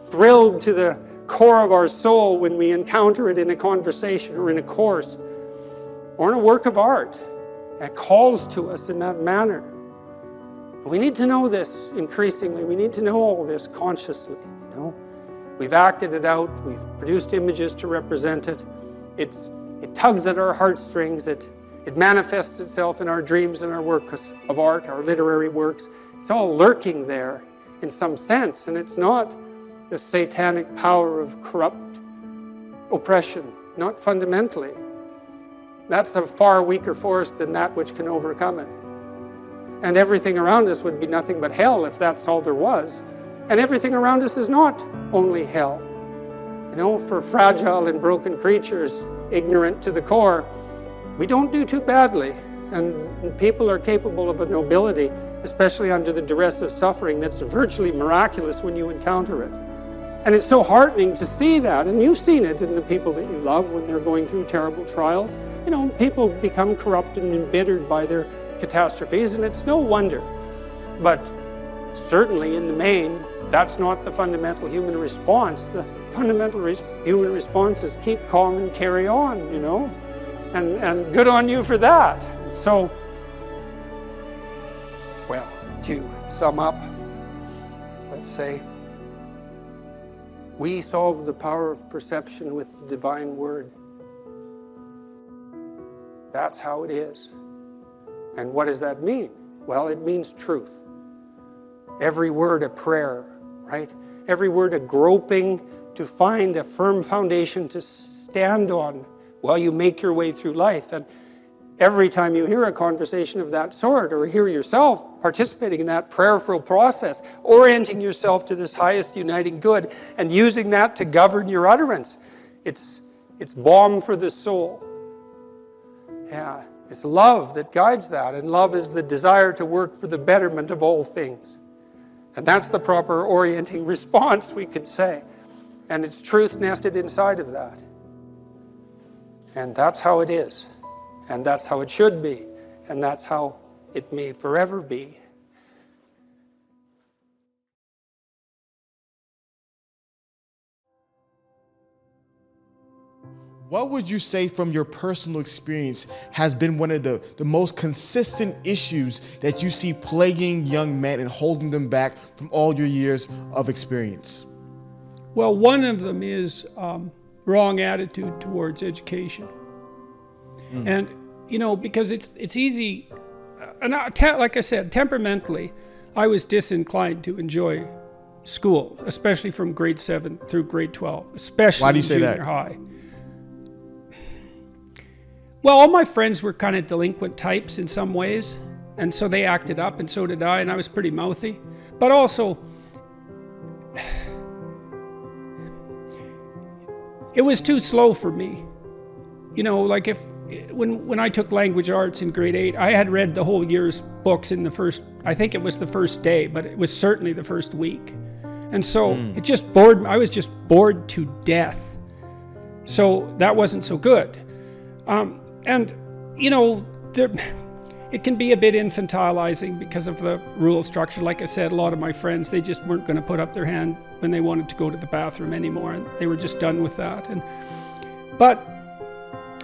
thrilled to the core of our soul when we encounter it in a conversation or in a course or in a work of art that calls to us in that manner. We need to know this increasingly. We need to know all this consciously. You know? We've acted it out. We've produced images to represent it. It tugs at our heartstrings. It manifests itself in our dreams and our works of art, our literary works. It's all lurking there in some sense, and it's not the satanic power of corrupt oppression, not fundamentally. That's a far weaker force than that which can overcome it. And everything around us would be nothing but hell if that's all there was. And everything around us is not only hell. For fragile and broken creatures, ignorant to the core, we don't do too badly. And people are capable of a nobility, especially under the duress of suffering, that's virtually miraculous when you encounter it. And it's so heartening to see that, and you've seen it in the people that you love when they're going through terrible trials. People become corrupt and embittered by their catastrophes, and it's no wonder. But certainly in the main, that's not the fundamental human response. The fundamental human response is keep calm and carry on, and good on you for that. So, well, to sum up, let's say, we solve the power of perception with the divine word. That's how it is. And what does that mean? Well, it means truth. Every word a prayer, right? Every word a groping to find a firm foundation to stand on while you make your way through life. And every time you hear a conversation of that sort, or hear yourself participating in that prayerful process, orienting yourself to this highest uniting good and using that to govern your utterance, it's balm for the soul. Yeah, it's love that guides that, and love is the desire to work for the betterment of all things. And that's the proper orienting response, we could say. And it's truth nested inside of that. And that's how it is. And that's how it should be. And that's how it may forever be. What would you say from your personal experience has been one of the most consistent issues that you see plaguing young men and holding them back from all your years of experience? Well, one of them is wrong attitude towards education. And, because it's easy, and like I said, temperamentally, I was disinclined to enjoy school, especially from grade 7 through grade 12, especially Why do you say junior that? high. Well, all my friends were kind of delinquent types in some ways, and so they acted up, and so did I, and I was pretty mouthy. But also, it was too slow for me. Like when I took language arts in grade 8, I had read the whole year's books in I think it was the first day, but it was certainly the first week. And so it just bored me. I was just bored to death. So that wasn't so good. It can be a bit infantilizing because of the rule structure. Like I said, a lot of my friends, they just weren't going to put up their hand when they wanted to go to the bathroom anymore, and they were just done with that. But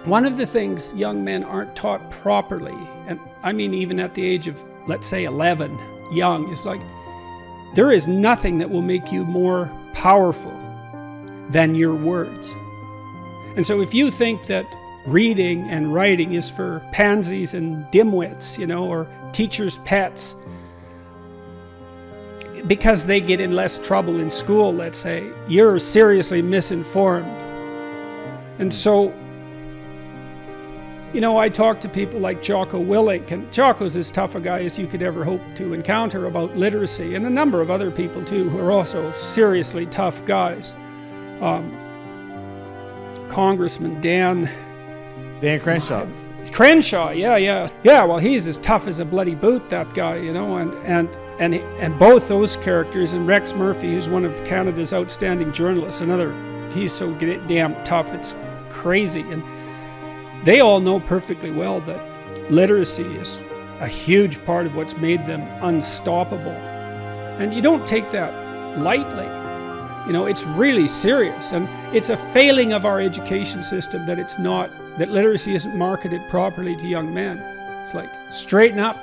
one of the things young men aren't taught properly, and I mean even at the age of, let's say 11, young, is like, there is nothing that will make you more powerful than your words. And so if you think that reading and writing is for pansies and dimwits, or teachers' pets, because they get in less trouble in school, let's say, you're seriously misinformed. And so, I talk to people like Jocko Willink, and Jocko's as tough a guy as you could ever hope to encounter about literacy, and a number of other people too who are also seriously tough guys. Congressman Dan Crenshaw, yeah. Well, he's as tough as a bloody boot, that guy, and both those characters, and Rex Murphy, who's one of Canada's outstanding journalists, he's so damn tough, it's crazy. And they all know perfectly well that literacy is a huge part of what's made them unstoppable. And you don't take that lightly. It's really serious, and it's a failing of our education system that literacy isn't marketed properly to young men. It's like, straighten up,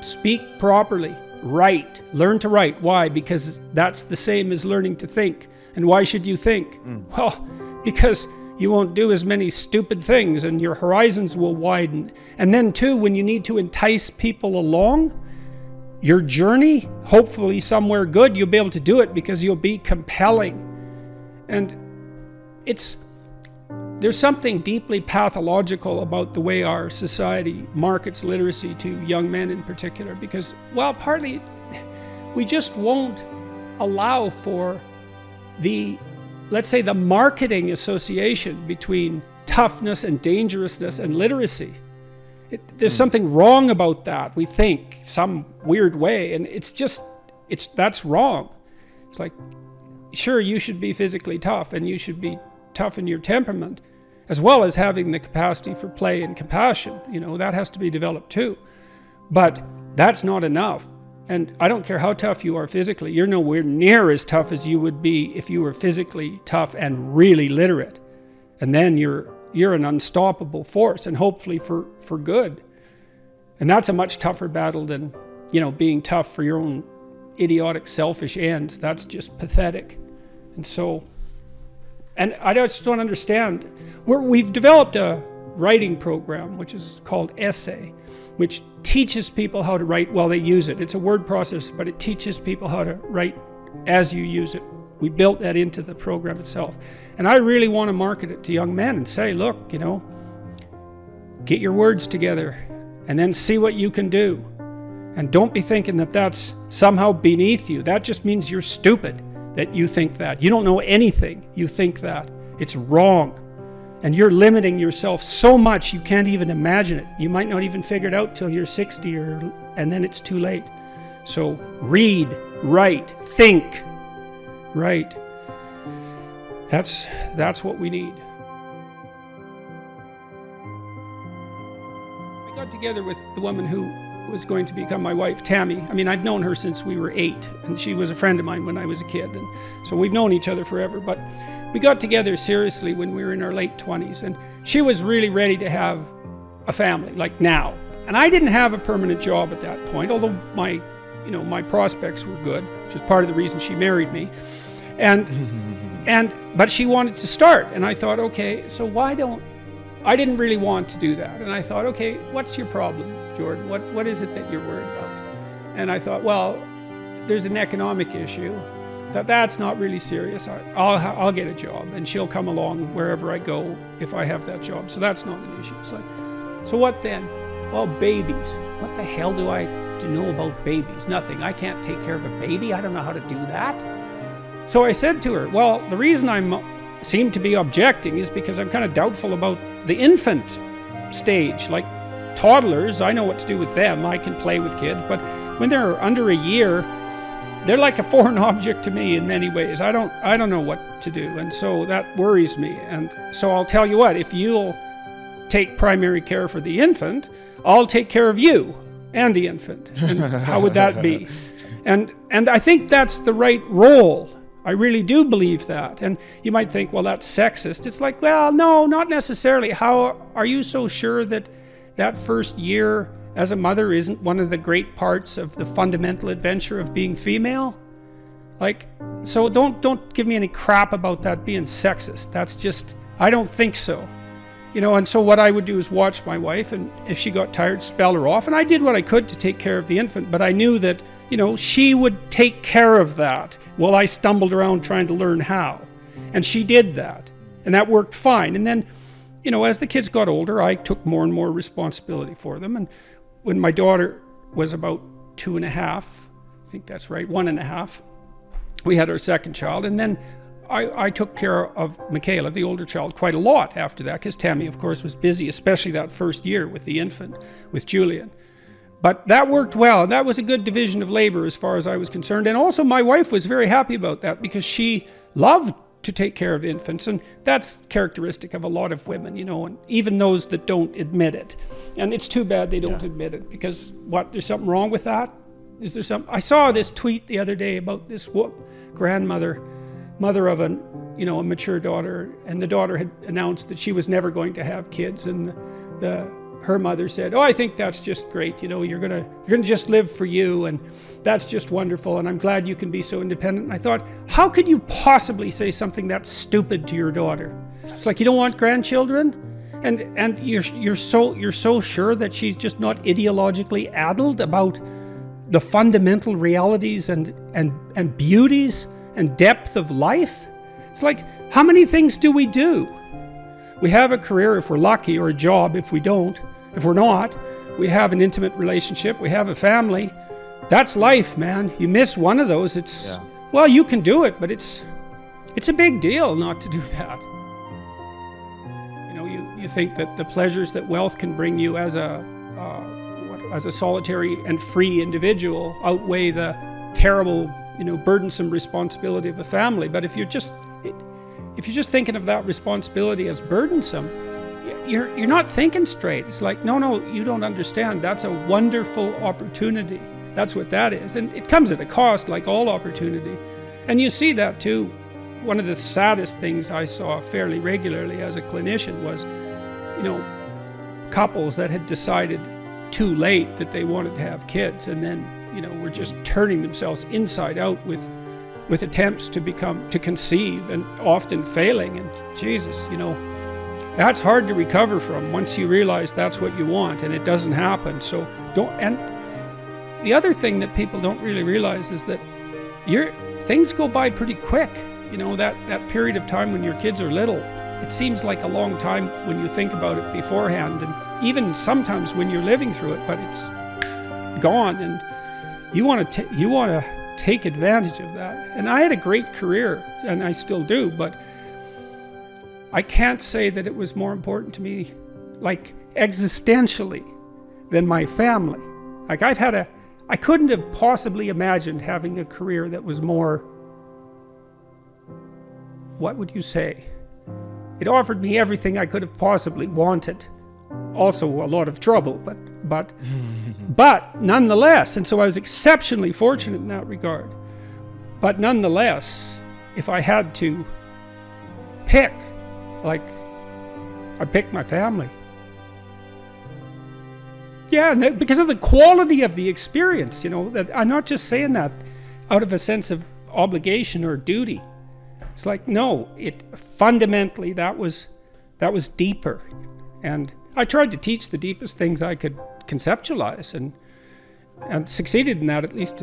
speak properly, write, learn to write. Why? Because that's the same as learning to think. And why should you think? Well, because you won't do as many stupid things and your horizons will widen. And then too, when you need to entice people along your journey, hopefully somewhere good, you'll be able to do it because you'll be compelling. And there's something deeply pathological about the way our society markets literacy to young men in particular, because, well, partly we just won't allow for the let's say, the marketing association between toughness and dangerousness and literacy. There's something wrong about that, we think, some weird way, and that's wrong. It's like, sure, you should be physically tough, and you should be tough in your temperament, as well as having the capacity for play and compassion. That has to be developed too. But that's not enough. And I don't care how tough you are physically, you're nowhere near as tough as you would be if you were physically tough and really literate. And then you're an unstoppable force, and hopefully for good. And that's a much tougher battle than, being tough for your own idiotic, selfish ends. That's just pathetic. And I just don't understand. We've developed a writing program, which is called Essay, which teaches people how to write while they use it. It's a word process, but it teaches people how to write as you use it. We built that into the program itself. And I really want to market it to young men and say, look, get your words together and then see what you can do. And don't be thinking that that's somehow beneath you. That just means you're stupid that you think that. You don't know anything, you think that. It's wrong. And you're limiting yourself so much you can't even imagine it. You might not even figure it out till you're 60 and then it's too late. So read, write, think, write. That's what we need. We got together with the woman who was going to become my wife, Tammy. I mean, I've known her since we were 8, and she was a friend of mine when I was a kid, and so we've known each other forever. But we got together seriously when we were in our late 20s, and she was really ready to have a family, like now. And I didn't have a permanent job at that point, although my prospects were good, which is part of the reason she married me. But she wanted to start, and I thought, okay, so I didn't really want to do that. And I thought, okay, what's your problem, Jordan? What is it that you're worried about? And I thought, well, there's an economic issue. That's not really serious. I'll get a job, and she'll come along wherever I go if I have that job. So that's not an issue. It's like, so what then? Well, babies. What the hell do I know about babies? Nothing. I can't take care of a baby. I don't know how to do that. So I said to her, well, the reason I seem to be objecting is because I'm kind of doubtful about the infant stage. Like toddlers, I know what to do with them. I can play with kids. But when they're under a year, they're like a foreign object to me in many ways. I don't know what to do, and so that worries me. And so I'll tell you what, if you'll take primary care for the infant, I'll take care of you and the infant. And how would that be? And I think that's the right role. I really do believe that. And you might think, well, that's sexist. It's like, well, no, not necessarily. How are you so sure that first year as a mother isn't one of the great parts of the fundamental adventure of being female? Like, so don't give me any crap about that being sexist. That's just, I don't think so. And so what I would do is watch my wife, and if she got tired, spell her off. And I did what I could to take care of the infant, but I knew that, she would take care of that while I stumbled around trying to learn how. And she did that. And that worked fine. And then, as the kids got older, I took more and more responsibility for them. And when my daughter was about 2.5, I think that's right, 1.5, we had our second child. And then I took care of Michaela, the older child, quite a lot after that, because Tammy, of course, was busy, especially that first year with the infant, with Julian. But that worked well. That was a good division of labor as far as I was concerned. And also my wife was very happy about that because she loved to take care of infants. And that's characteristic of a lot of women, and even those that don't admit it. And it's too bad they don't admit it, because there's something wrong with that? Is there something? I saw this tweet the other day about this grandmother, mother of a mature daughter, and the daughter had announced that she was never going to have kids, and her mother said, "Oh, I think that's just great. You're gonna just live for you, and that's just wonderful. And I'm glad you can be so independent." And I thought, how could you possibly say something that stupid to your daughter? It's like, you don't want grandchildren, and you're so sure that she's just not ideologically addled about the fundamental realities and beauties and depth of life. It's like, how many things do? We have a career if we're lucky, or a job if we don't. If we're not, we have an intimate relationship, we have a family. That's life, man. You miss one of those, well, you can do it, but it's It's a big deal not to do that. You know, you think that the pleasures that wealth can bring you as a solitary and free individual outweigh the terrible, burdensome responsibility of a family. But if you're just thinking of that responsibility as burdensome, you're not thinking straight. It's like, no, you don't understand. That's a wonderful opportunity. That's what that is. And it comes at a cost, like all opportunity. And you see that too. One of the saddest things I saw fairly regularly as a clinician was, couples that had decided too late that they wanted to have kids, and then, were just turning themselves inside out with attempts to conceive, and often failing. And Jesus, that's hard to recover from once you realize that's what you want and it doesn't happen. So and the other thing that people don't really realize is that things go by pretty quick. That period of time when your kids are little, it seems like a long time when you think about it beforehand, and even sometimes when you're living through it, but it's gone, and you want to take advantage of that. And I had a great career, and I still do, but I can't say that it was more important to me, like existentially, than my family. Like I couldn't have possibly imagined having a career that was more, what would you say? It offered me everything I could have possibly wanted. Also a lot of trouble, but nonetheless, and so I was exceptionally fortunate in that regard. But nonetheless, if I had to pick, I picked my family. Yeah, and because of the quality of the experience, that I'm not just saying that out of a sense of obligation or duty. It's like, no, fundamentally that was deeper. And I tried to teach the deepest things I could conceptualize, and succeeded in that, at least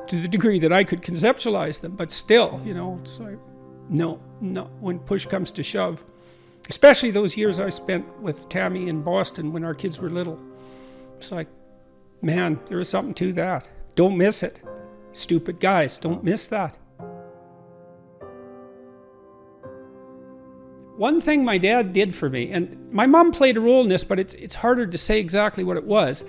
to the degree that I could conceptualize them. But still, it's like, no, when push comes to shove. Especially those years I spent with Tammy in Boston when our kids were little. It's like, man, there is something to that. Don't miss it. Stupid guys, don't miss that. One thing my dad did for me, and my mom played a role in this, but it's harder to say exactly what it was.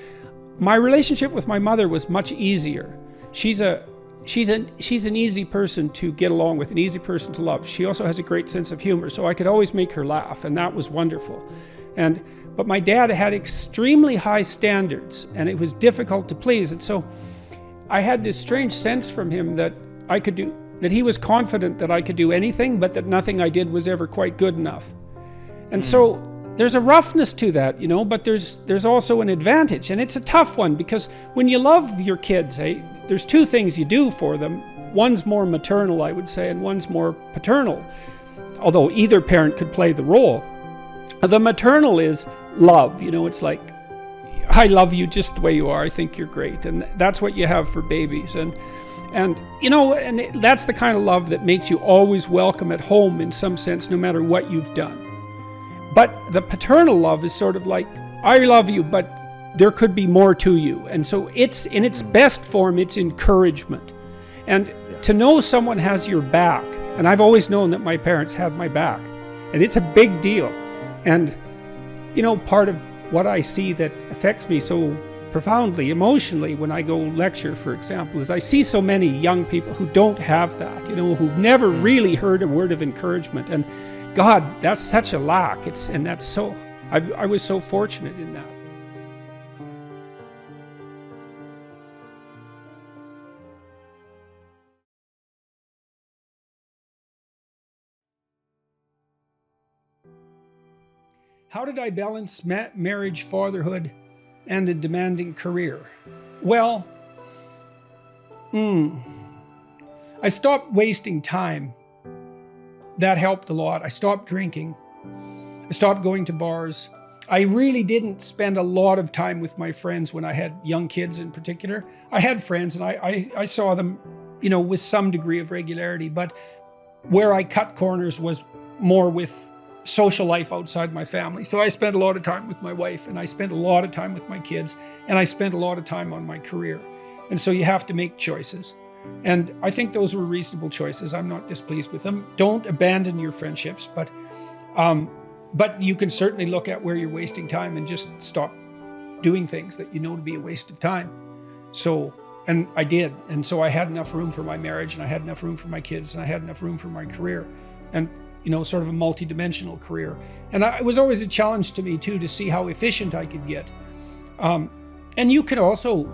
My relationship with my mother was much easier. She's an easy person to get along with, an easy person to love. She also has a great sense of humor, so I could always make her laugh, and that was wonderful. But my dad had extremely high standards, and it was difficult to please. And so I had this strange sense from him that he was confident that I could do anything, but that nothing I did was ever quite good enough. And so there's a roughness to that, but there's also an advantage. And it's a tough one, because when you love your kids, there's two things you do for them. One's more maternal, I would say, and one's more paternal, although either parent could play the role. The maternal is love. It's like, I love you just the way you are. I think you're great. And that's what you have for babies. And that's the kind of love that makes you always welcome at home in some sense, no matter what you've done. But the paternal love is sort of like, I love you, but there could be more to you. And so it's, in its best form, it's encouragement. And to know someone has your back, and I've always known that my parents had my back, and it's a big deal. And, part of what I see that affects me so profoundly, emotionally, when I go lecture, for example, is I see so many young people who don't have that, who've never really heard a word of encouragement. And God, that's such a lack. I was so fortunate in that. How did I balance marriage, fatherhood, and a demanding career? Well, I stopped wasting time. That helped a lot. I stopped drinking. I stopped going to bars. I really didn't spend a lot of time with my friends when I had young kids in particular. I had friends, and I saw them, with some degree of regularity, but where I cut corners was more with social life outside my family. So I spent a lot of time with my wife, and I spent a lot of time with my kids, and I spent a lot of time on my career. And so you have to make choices. And I think those were reasonable choices. I'm not displeased with them. Don't abandon your friendships, but you can certainly look at where you're wasting time and just stop doing things that you know to be a waste of time. So, and I did. And so I had enough room for my marriage, and I had enough room for my kids, and I had enough room for my career. And, you know, sort of a multi-dimensional career. And it was always a challenge to me too, to see how efficient I could get. And you could also,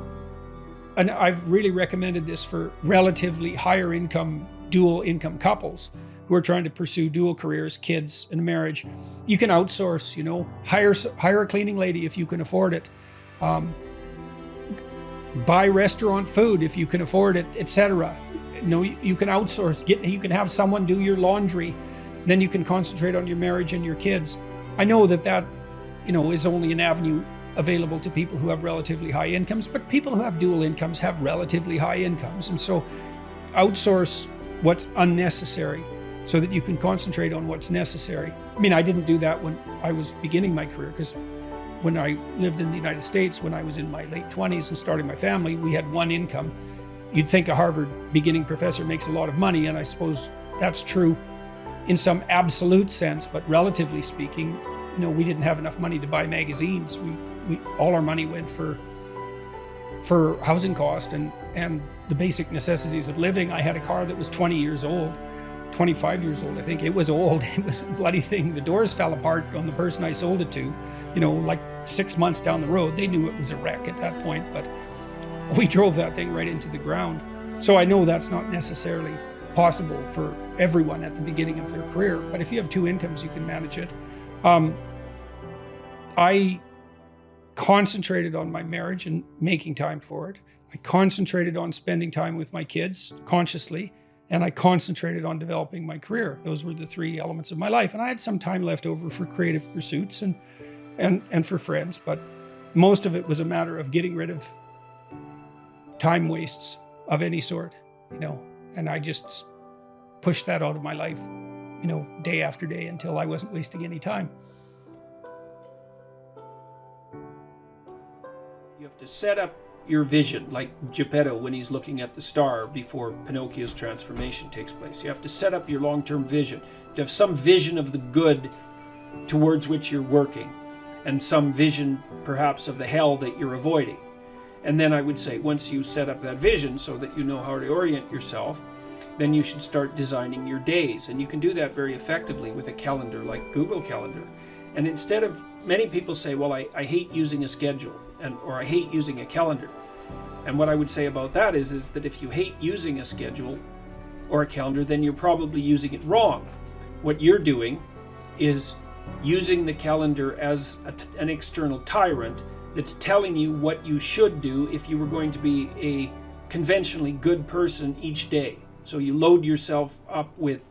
and I've really recommended this for relatively higher income, dual income couples who are trying to pursue dual careers, kids, and a marriage. You can outsource, you know, hire a cleaning lady if you can afford it. Buy restaurant food if you can afford it, etc. You know, you can outsource, you can have someone do your laundry, then you can concentrate on your marriage and your kids. I know that, you know, is only an avenue available to people who have relatively high incomes, but people who have dual incomes have relatively high incomes. And so outsource what's unnecessary so that you can concentrate on what's necessary. I mean, I didn't do that when I was beginning my career, because when I lived in the United States, when I was in my late 20s and starting my family, we had one income. You'd think a Harvard beginning professor makes a lot of money, and I suppose that's true in some absolute sense, but relatively speaking, you know, we didn't have enough money to buy magazines. We all our money went for housing cost and the basic necessities of living. I had a car that was 20 years old, 25 years old, I think. It was old. It was a bloody thing. The doors fell apart on the person I sold it to, you know, like 6 months down the road. They knew it was a wreck at that point, but we drove that thing right into the ground. So I know that's not necessarily possible for everyone at the beginning of their career, but if you have two incomes, you can manage it. I concentrated on my marriage and making time for it. I concentrated on spending time with my kids consciously, and I concentrated on developing my career. Those were the three elements of my life. And I had some time left over for creative pursuits and for friends, but most of it was a matter of getting rid of time wastes of any sort, you know, and I just pushed that out of my life, you know, day after day until I wasn't wasting any time. You have to set up your vision, like Geppetto when he's looking at the star before Pinocchio's transformation takes place. You have to set up your long-term vision. You have some vision of the good towards which you're working, and some vision perhaps of the hell that you're avoiding. And then I would say, once you set up that vision so that you know how to orient yourself, then you should start designing your days. And you can do that very effectively with a calendar like Google Calendar. And instead of, many people say, well, I hate using a schedule, or I hate using a calendar. And what I would say about that is that if you hate using a schedule or a calendar, then you're probably using it wrong. What you're doing is using the calendar as an external tyrant that's telling you what you should do if you were going to be a conventionally good person each day. So you load yourself up with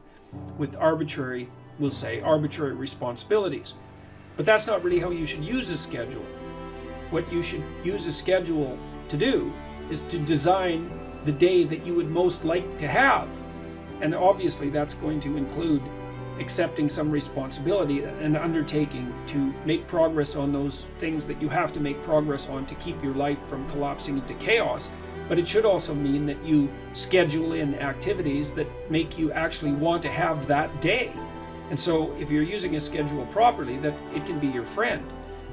arbitrary, we'll say, arbitrary responsibilities. But that's not really how you should use a schedule. What you should use a schedule to do is to design the day that you would most like to have. And obviously that's going to include accepting some responsibility and undertaking to make progress on those things that you have to make progress on to keep your life from collapsing into chaos. But it should also mean that you schedule in activities that make you actually want to have that day. And so if you're using a schedule properly, that it can be your friend.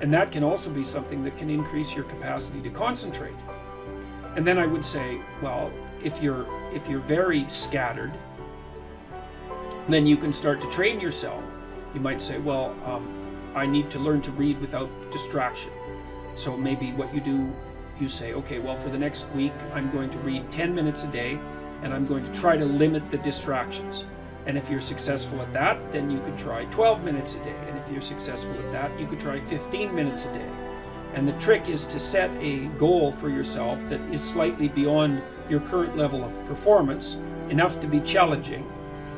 And that can also be something that can increase your capacity to concentrate. And then I would say, well, if you're very scattered, then you can start to train yourself. You might say, well, I need to learn to read without distraction. So maybe what you do, you say, okay, well, for the next week, I'm going to read 10 minutes a day, and I'm going to try to limit the distractions. And if you're successful at that, then you could try 12 minutes a day. And if you're successful at that, you could try 15 minutes a day. And the trick is to set a goal for yourself that is slightly beyond your current level of performance, enough to be challenging,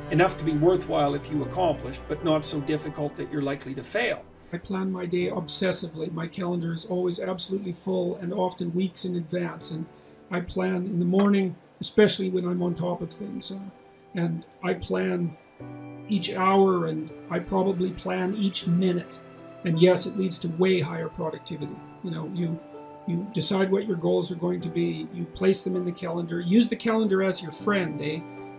enough to be worthwhile if you accomplish, but not so difficult that you're likely to fail. I plan my day obsessively. My calendar is always absolutely full, and often weeks in advance. And I plan in the morning, especially when I'm on top of things. And I plan each hour, and I probably plan each minute. And yes, it leads to way higher productivity. You know, You decide what your goals are going to be. You place them in the calendar. Use the calendar as your friend,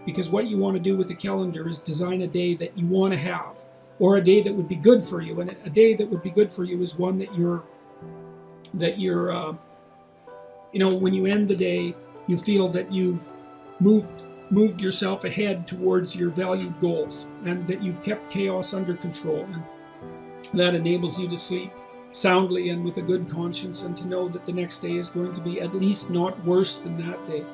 because what you want to do with the calendar is design a day that you want to have, or a day that would be good for you. And a day that would be good for you is one that you're when you end the day, you feel that you've moved yourself ahead towards your valued goals, and that you've kept chaos under control. And that enables you to sleep soundly and with a good conscience, and to know that the next day is going to be at least not worse than that day.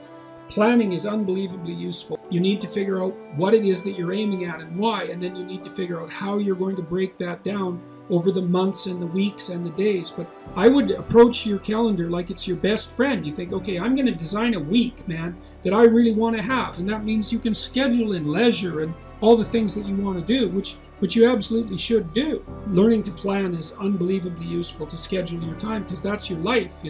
Planning is unbelievably useful. You need to figure out what it is that you're aiming at and why, and then you need to figure out how you're going to break that down over the months and the weeks and the days. But I would approach your calendar like it's your best friend. You think, okay, I'm going to design a week, man, that I really want to have. And that means you can schedule in leisure and all the things that you want to do, which you absolutely should do. Learning to plan is unbelievably useful, to schedule your time, because that's your life,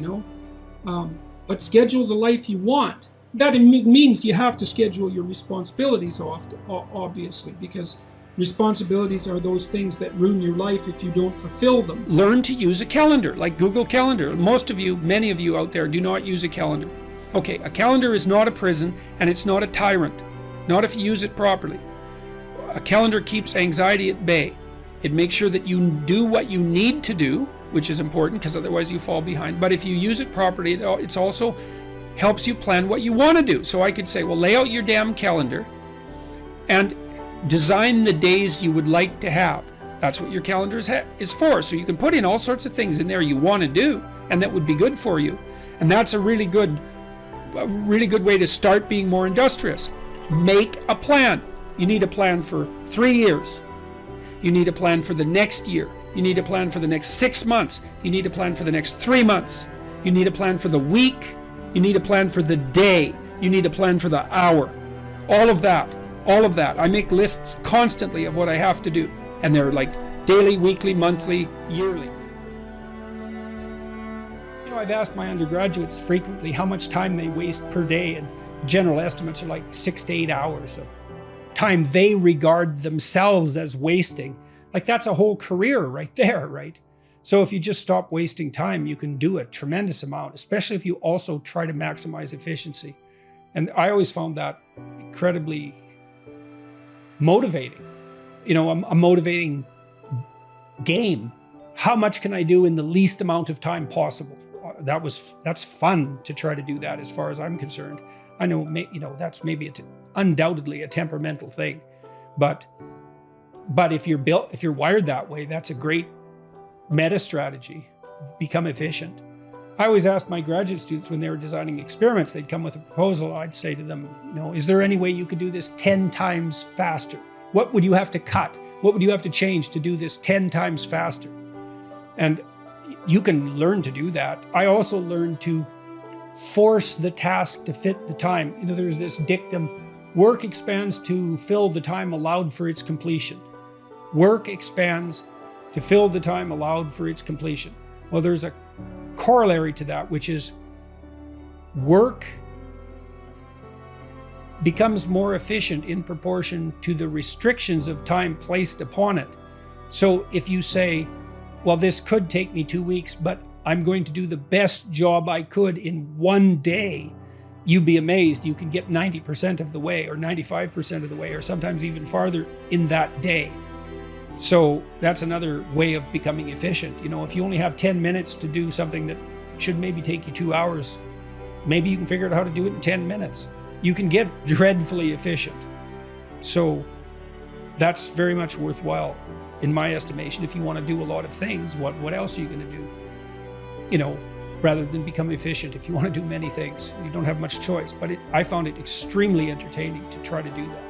but schedule the life you want. That means you have to schedule your responsibilities obviously, because responsibilities are those things that ruin your life if you don't fulfill them. Learn to use a calendar, like Google Calendar. Many of you out there do not use a calendar. Okay, a calendar is not a prison, and it's not a tyrant, not if you use it properly. A calendar keeps anxiety at bay. It makes sure that you do what you need to do, which is important, because otherwise you fall behind. But if you use it properly, it's also helps you plan what you want to do. So I could say, well, lay out your damn calendar and design the days you would like to have. That's what your calendar is for. So you can put in all sorts of things in there you want to do, and that would be good for you. And that's a really good way to start being more industrious. Make a plan. You need a plan for 3 years. You need a plan for the next year. You need a plan for the next 6 months. You need a plan for the next 3 months. You need a plan for the week. You need a plan for the day. You need a plan for the hour. All of that. I make lists constantly of what I have to do. And they're like daily, weekly, monthly, yearly. I've asked my undergraduates frequently how much time they waste per day, and general estimates are like 6 to 8 hours of time they regard themselves as wasting. Like, that's a whole career right there, right? So if you just stop wasting time, you can do a tremendous amount, especially if you also try to maximize efficiency. And I always found that incredibly motivating. A motivating game. How much can I do in the least amount of time possible? That's fun to try to do that, as far as I'm concerned. I know, that's maybe undoubtedly a temperamental thing, but if you're wired that way, that's a great meta strategy. Become efficient. I always asked my graduate students when they were designing experiments, they'd come with a proposal. I'd say to them, is there any way you could do this 10 times faster? What would you have to cut? What would you have to change to do this 10 times faster? And you can learn to do that. I also learned to force the task to fit the time. There's this dictum, work expands to fill the time allowed for its completion. Work expands to fill the time allowed for its completion. Well, there's a corollary to that, which is work becomes more efficient in proportion to the restrictions of time placed upon it. So if you say, well, this could take me 2 weeks, but I'm going to do the best job I could in 1 day, you'd be amazed. You can get 90% of the way, or 95% of the way, or sometimes even farther in that day. So that's another way of becoming efficient. If you only have 10 minutes to do something that should maybe take you 2 hours, maybe you can figure out how to do it in 10 minutes. You can get dreadfully efficient. So that's very much worthwhile, in my estimation. If you want to do a lot of things, what else are you going to do? Rather than become efficient, if you want to do many things, you don't have much choice. But I found it extremely entertaining to try to do that.